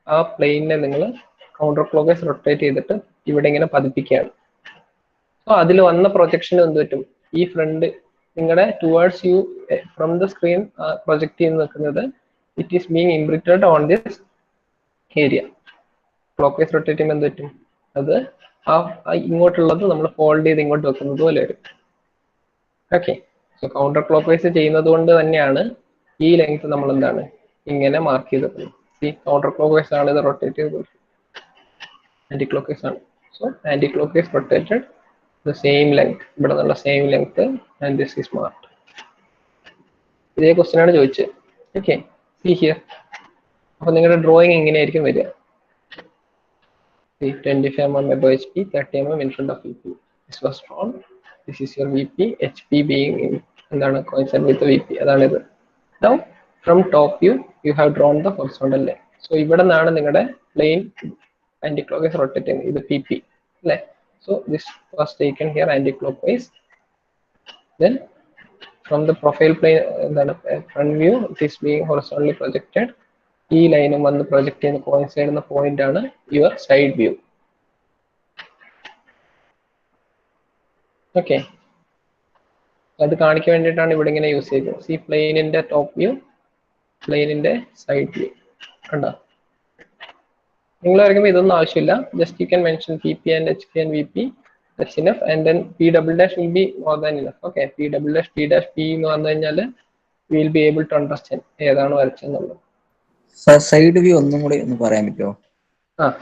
ആ പ്ലെയിനിനെ നിങ്ങൾ കൗണ്ടർ ക്ലോക്ക് വൈസ് റൊട്ടേറ്റ് ചെയ്തിട്ട് ഇവിടെ ഇങ്ങനെ പതിപ്പിക്കുകയാണ്. സോ അതിൽ വന്ന പ്രൊജക്ഷൻ എന്ത് പറ്റും, ഈ ഫ്രണ്ട് നിങ്ങളുടെ towards you from the screen project ചെയ്ത് നിൽക്കുന്നത് it is being imprinted on this area. Clock vice rotate ചെയ്യുമ്പോൾ എന്ത് പറ്റും, അത് ഇങ്ങോട്ടുള്ളത് നമ്മൾ ഫോൾഡ് ചെയ്ത് ഇങ്ങോട്ട് വെക്കുന്നത് പോലെ വരും. Okay, so counter clock vice ചെയ്യുന്നത് കൊണ്ട് തന്നെയാണ് ഈ ലെങ്ത് നമ്മൾ എന്താണ് ഇങ്ങനെ മാർക്ക് ചെയ്തത്. ഈ കൗണ്ടർ ക്ലോക്ക് വൈസ് ആണ് ഇത് റൊട്ടേറ്റ് ചെയ്തത്, ആന്റി ക്ലോക്ക് വൈസ് ആണ്. So anti clockwise rotated the same length, ഇവിടെ നിന്നുള്ള same length and this is marked. ഇതേ ക്വസ്റ്റ്യൻ ആണ് ചോദിച്ചത്. Okay, see here. അപ്പൊ നിങ്ങളുടെ ഡ്രോയിങ് എങ്ങനെയായിരിക്കും വരിക, 25 mm above HP, 30 mm in front of VP. This was drawn. This is your VP, HP being എന്താണ് coincident with the VP. അതാണ് ഇത്. Now from top view you have drawn the horizontal line. So ഇവിടെ നിന്നാണ് നിങ്ങളുടെ plane anti clockwise rotate ചെയ്യുന്നത്, ഇത് PP അല്ലേ. So this was taken here anti-clockwise. Then from the profile plane, the front view, it is being horizontally projected. E line one the project in coincide in the point on your side view. Okay. അത് കാണിക്കാൻ വേണ്ടിയിട്ടാണ് ഇവിടെ ഇങ്ങനെ യൂസ് ചെയ്തത്. സി പ്ലെയിനിന്റെ ടോപ്പ് വ്യൂ, പ്ലെയിനിന്റെ സൈഡ് വ്യൂ കണ്ടോ. നിങ്ങൾ വരയ്ക്കുമ്പോൾ ഇതൊന്നും ആവശ്യമില്ല, just you can mention PP and HP and VP, that's enough, and then P double dash will be more than enough. Okay, P double dash P dash P എന്ന് പറഞ്ഞു കഴിഞ്ഞാൽ we will be able to understand ഏതാണ് വരച്ചെന്നുള്ളത്. സൈഡ് വ്യൂ ഒന്നും കൂടി ഒന്ന് പറയാൻ പറ്റുമോ?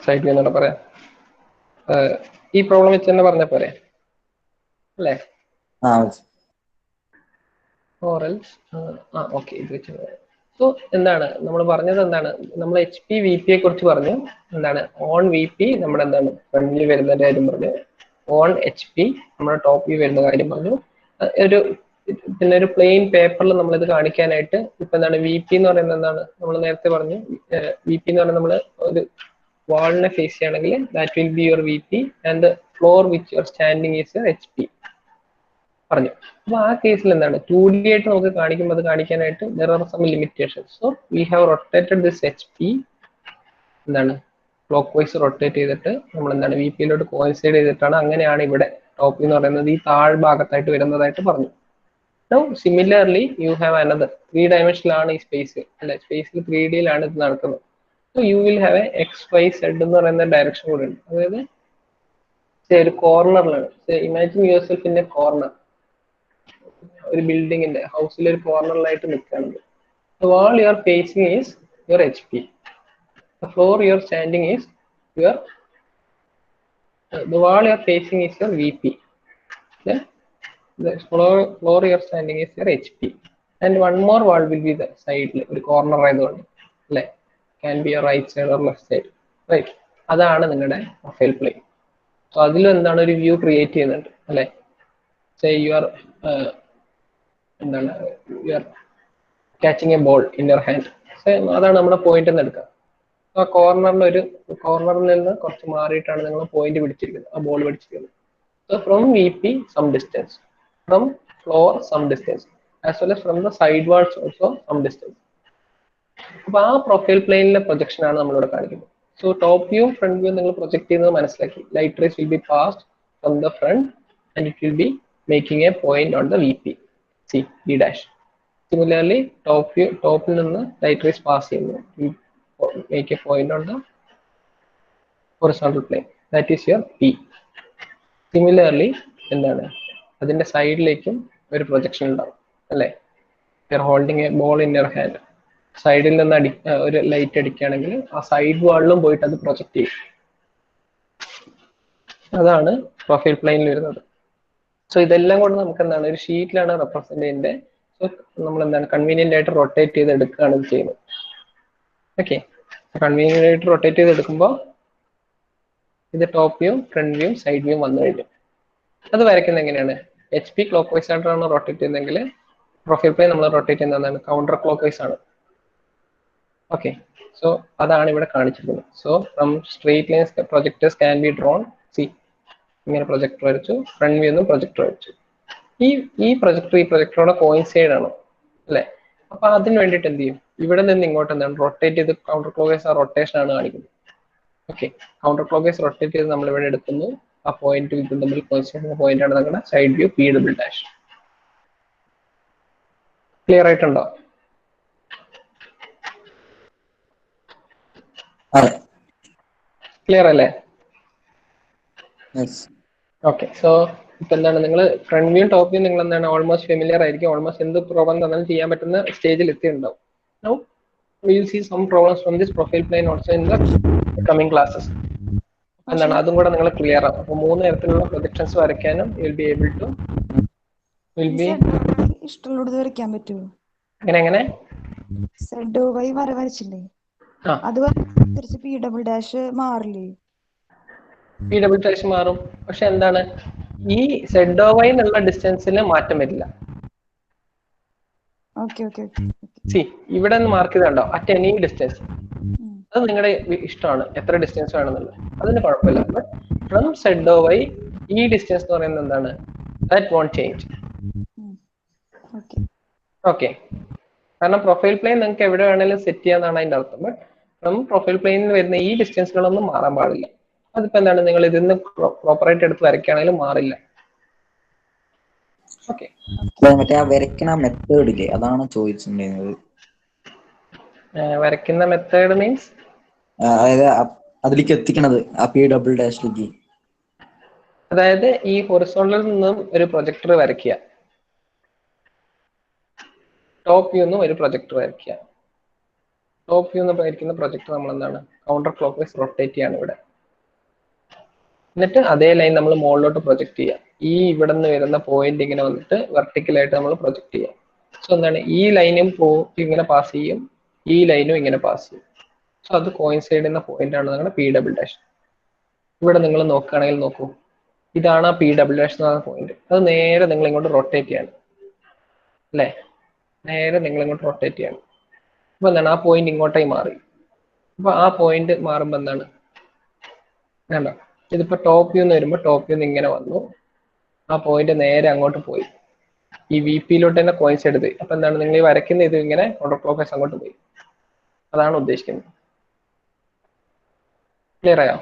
സൈഡ് വ്യൂ എന്നോട് പറയാം. ഈ പ്രോബ്ലം വെച്ച് തന്നെ പറഞ്ഞാൽ പോരെ അല്ലേ? ഓക്കെ, ഇത് വെച്ച് സോ എന്താണ് നമ്മൾ പറഞ്ഞത്, എന്താണ് നമ്മൾ HP VP യെ കുറിച്ച് പറഞ്ഞു. എന്താണ് ഓൺ VP നമ്മുടെ എന്താണ് ഫ്രണ്ട് വ്യൂ വരുന്ന കാര്യം പറഞ്ഞു, ഓൺ HP നമ്മുടെ ടോപ്പ് വ്യൂ വരുന്ന കാര്യം പറഞ്ഞു. പിന്നെ ഒരു പ്ലെയിൻ പേപ്പറിൽ നമ്മളിത് കാണിക്കാനായിട്ട് ഇപ്പൊ എന്താണ് VP എന്ന് പറയുന്നത് എന്താണ് നമ്മൾ നേരത്തെ പറഞ്ഞു. VP എന്ന് പറയുന്നത് നമ്മൾ ഒരു വാളിനെ ഫേസ് ചെയ്യുകയാണെങ്കിൽ that will be your VP and the floor which your standing is your HP പറഞ്ഞു. അപ്പൊ ആ കേസിൽ എന്താണ് 2D ആയിട്ട് നമുക്ക് കാണിക്കുമ്പോൾ അത് കാണിക്കാനായിട്ട് there are some limitations. So we have rotated this HP എന്താണ് ക്ലോക്ക് വൈസ് റൊട്ടേറ്റ് ചെയ്തിട്ട് നമ്മൾ എന്താണ് VP-യിലോട്ട് കോയിൻസൈഡ് ചെയ്തിട്ടാണ്, അങ്ങനെയാണ് ഇവിടെ ടോപ്പ് എന്ന് പറയുന്നത് ഈ താഴ്ഭാഗത്തായിട്ട് വരുന്നതായിട്ട് പറഞ്ഞു. Now similarly you have another 3 dimensional ആണ് ഈ സ്പേസ് അല്ലെ, സ്പേസിൽ 3D-യിലാണ് ഇത് നടക്കുന്നത്. So you will have a XYZ എന്ന് പറയുന്ന ഡയറക്ഷൻ കൂടെ ഉണ്ട്. അതായത് ഒരു കോർണറിലാണ്, imagine your self in a corner, ഒരു ബിൽഡിങ്ങിന്റെ ഹൗസിൽ ഒരു കോർണറിലായിട്ട് നിൽക്കുകയാണ്. The wall you are facing is your HP. The floor you are standing is your the wall you are facing is your VP. Then the floor you are standing is your HP. And one more wall will be the side, ഒരു കോർണർ ആയതുകൊണ്ട് അല്ലേ, can be a right side or left side, right? അതാണ് നിങ്ങളുടെ പ്രൊഫൈൽ പ്ലെയിൻ. സോ അതിൽ എന്താണ് ഒരു വ്യൂ ക്രിയേറ്റ് ചെയ്യുന്നുണ്ട് അല്ലേ. സേ യു ആർ എന്താണ് you are catching A ball in your hand. അതാണ് നമ്മുടെ പോയിന്റ് എന്ന് എടുക്കുക. ആ കോർണറിൽ നിന്ന് കുറച്ച് മാറിയിട്ടാണ് നിങ്ങൾ പോയിന്റ് പിടിച്ചിരിക്കുന്നത്, ആ ബോൾ പിടിച്ചിരിക്കുന്നത്. So from VP some distance, from floor some distance, as well as from the side walls also some distance. അപ്പൊ ആ പ്രൊഫൈൽ പ്ലെയിനിലെ പ്രൊജക്ഷൻ ആണ് നമ്മളിവിടെ കാണിക്കുന്നത്. So top view front view നിങ്ങൾ പ്രൊജക്ട് ചെയ്യുന്നത് മനസ്സിലാക്കി. Light rays will be passed from the front and it will be making a point on the VP, C D'. Similarly ടോപ്പിൽ നിന്ന് ലൈറ്റ് റേസ് പാസ് ചെയ്യുന്നു, make a point on the horizontal plane, that is your P. Similarly എന്താണ് അതിന്റെ സൈഡിലേക്കും ഒരു പ്രൊജക്ഷൻ ഉണ്ടാവും അല്ലേ. You are holding A ball in your hand. സൈഡിൽ നിന്ന് ഒരു ലൈറ്റ് അടിക്കുകയാണെങ്കിൽ ആ സൈഡ് വാളിലും പോയിട്ട് അത് പ്രൊജക്ട് ചെയ്യും. അതാണ് പ്രൊഫൈൽ പ്ലെയിനിൽ വരുന്നത്. സോ ഇതെല്ലാം കൊണ്ട് നമുക്ക് എന്താണ് ഒരു ഷീറ്റിലാണ് റെപ്രസെന്റ് ചെയ്യുന്നത്. സോ നമ്മൾ എന്താണ് കൺവീനിയന്റ് ആയിട്ട് റൊട്ടേറ്റ് ചെയ്ത് എടുക്കുകയാണ് ഇത് ചെയ്യുന്നത്. ഓക്കെ, കൺവീനിയന്റ് ആയിട്ട് റൊട്ടേറ്റ് ചെയ്ത് എടുക്കുമ്പോൾ ഇത് top view, front view, side view വന്നു കഴിഞ്ഞു. അത് വരയ്ക്കുന്നത് എങ്ങനെയാണ്? HP ക്ലോക്ക് വൈസ് ആയിട്ടാണ് റൊട്ടേറ്റ് ചെയ്യുന്നതെങ്കിൽ പ്രൊഫൈൽ പ്ലെയിൻ നമ്മൾ റൊട്ടേറ്റ് ചെയ്യുന്നത് കൗണ്ടർ ക്ലോക്ക് വൈസ് ആണ്. ഓക്കെ, സോ അതാണ് ഇവിടെ കാണിച്ചിരിക്കുന്നത്. So from straight lines projectors can be drawn. See, ഇങ്ങനെ പ്രൊജക്ടർ വരച്ചു, ഫ്രണ്ട് വ്യൂ എന്നും പ്രൊജക്ടർ വരച്ചു. ഈ പ്രൊജക്ടറോടെ കോയിൻസൈഡ് ആണ് അല്ലെ? അപ്പൊ അതിന് വേണ്ടിയിട്ട് എന്ത് ചെയ്യും? ഇവിടെ നിന്ന് ഇങ്ങോട്ട് എന്താണ് റൊട്ടേറ്റ് ചെയ്ത് കൗണ്ടർ ക്ലോക്ക് വൈസ് ആ റൊട്ടേഷൻ ആണ് കാണിക്കുന്നത്. Okay, counter clockwise rotate ചെയ്ത് നമ്മൾ ഇവിടെ എടുക്കുന്നു. ആ പോയിന്റ് ഇത് തമ്മിൽ കോയിൻസൈഡ് പോയിന്റ് ആണ് നമ്മുടെ സൈഡ് വ്യൂ P'. ക്ലിയർ ആയിട്ടുണ്ടോ? ക്ലിയർ അല്ലേ? ഓക്കെ, സോ ഇപ്പൊ എന്താണ് നിങ്ങൾ ഫ്രണ്ട് വ്യൂ ടോപ്പ് വ്യൂ നിങ്ങൾ എന്താണ് ഓൾമോസ്റ്റ് ഫെമിലിയർ ആയിരിക്കും. ഓൾമോസ്റ്റ് എന്ത് പ്രോബ്ലം തന്നാലും ചെയ്യാൻ പറ്റുന്ന സ്റ്റേജിൽ എത്തിയിട്ടുണ്ടാവും. Now we will see some problems from this profile plane also in the coming classes. എന്താണ് അതും കൂടെ നിങ്ങൾ ക്ലിയർ ആവും. അപ്പൊ 3 തരത്തിലുള്ള പ്രൊജക്ഷൻസ് വരയ്ക്കാനും will be able to ഇഷ്ടമുള്ളത് വരയ്ക്കാൻ പറ്റുമോ? എങ്ങനെ ZY വരച്ചില്ലേ, അത് തിരിച്ച് P'' മാറില്ലേ? P' മാറും. പക്ഷെ എന്താണ് ഈ ZY എന്നുള്ള ഡിസ്റ്റൻസിൽ മാറ്റം വരില്ല. സി, ഇവിടെ നിന്ന് മാർക്ക് ചെയ്തുണ്ടോ അറ്റ് എനി ഡിസ്റ്റൻസ്, അത് നിങ്ങളുടെ ഇഷ്ടമാണ് എത്ര ഡിസ്റ്റൻസ് വേണമെന്നുള്ളത്, അതിന് കുഴപ്പമില്ല. ബട്ട് ഫ്രം ZY ഈ ഡിസ്റ്റൻസ് എന്ന് പറയുന്നത് എന്താണ്? That won't change. ഓക്കെ, കാരണം പ്രൊഫൈൽ പ്ലെയിൻ നിങ്ങൾക്ക് എവിടെ വേണമെങ്കിലും സെറ്റ് ചെയ്യാന്നാണ് അതിന്റെ അർത്ഥം. ബട്ട് ഫ്രം പ്രൊഫൈൽ പ്ലെയിനിൽ വരുന്ന ഈ ഡിസ്റ്റൻസുകളൊന്നും മാറാൻ പാടില്ല. അതിപ്പോ എന്താണ് നിങ്ങൾ ഇതിന്ന് പ്രോപ്പറായിട്ട് എടുത്ത് വരയ്ക്കുകയാണെങ്കിലും മാറില്ല. ഓക്കെ, മറ്റേ ആ വരയ്ക്കണ മെത്തേഡ് ഇല്ലേ, അതാണ് ചോദിച്ചിട്ടുണ്ടായിരുന്നത്. വരയ്ക്കുന്ന മെത്തേഡ് മീൻസ് അതായത് അതിലേക്ക് എത്തിക്കണത് ആ P''. അതായത് ഈ ഹൊറിസോണ്ടലിൽ നിന്നും ഒരു പ്രൊജക്ടർ വരയ്ക്കുക, ടോപ്പ് വ്യൂ നിന്നും ഒരു പ്രൊജക്ടർ വരയ്ക്കുക. ടോപ്പ് വ്യൂ എന്ന് വരയ്ക്കുന്ന പ്രൊജക്ടർ നമ്മൾ എന്താണ് കൗണ്ടർ ക്ലോക്ക് വൈസ് റൊട്ടേറ്റ് ചെയ്യാണ് ഇവിടെ. എന്നിട്ട് അതേ ലൈൻ നമ്മൾ മുകളിലോട്ട് പ്രൊജക്ട് ചെയ്യാം. ഈ ഇവിടെ നിന്ന് വരുന്ന പോയിന്റ് ഇങ്ങനെ വന്നിട്ട് വെർട്ടിക്കലായിട്ട് നമ്മൾ പ്രൊജക്ട് ചെയ്യാം. സോ എന്താണ് ഈ ലൈനും ഇങ്ങനെ പാസ് ചെയ്യും, ഈ ലൈനും ഇങ്ങനെ പാസ് ചെയ്യും. സോ അത് കോയിൻസൈഡ് ചെയ്യുന്ന പോയിന്റ് ആണ് നിങ്ങളുടെ P''. ഇവിടെ നിങ്ങൾ നോക്കുകയാണെങ്കിൽ നോക്കൂ, ഇതാണ് ആ P'' എന്ന് പറയുന്ന പോയിന്റ്. അത് നേരെ നിങ്ങൾ ഇങ്ങോട്ട് റൊട്ടേറ്റ് ചെയ്യാണ് അല്ലേ? നേരെ നിങ്ങൾ ഇങ്ങോട്ട് റൊട്ടേറ്റ് ചെയ്യാണ്. അപ്പൊ എന്താണ് ആ പോയിന്റ് ഇങ്ങോട്ടേക്ക് മാറി. അപ്പൊ ആ പോയിന്റ് മാറുമ്പോ എന്താണ് വേണ്ട, ഇതിപ്പോ ടോപ്പ് വ്യൂ എന്ന് വരുമ്പോൾ ടോപ്പ് വ്യൂ ഇങ്ങനെ വന്നു, ആ പോയിന്റ് നേരെ അങ്ങോട്ട് പോയി, ഈ VP-യിലോട്ട് തന്നെ കോയിൻസൈഡ് ചെയ്ത്. അപ്പൊ എന്താണ് നിങ്ങൾ ഈ വരയ്ക്കുന്ന ഇത് ഇങ്ങനെ കൗണ്ടർ ക്ലോക്ക് വൈസ് അങ്ങോട്ട് പോയി. അതാണ് ഉദ്ദേശിക്കുന്നത്. ക്ലിയർ ആയോ?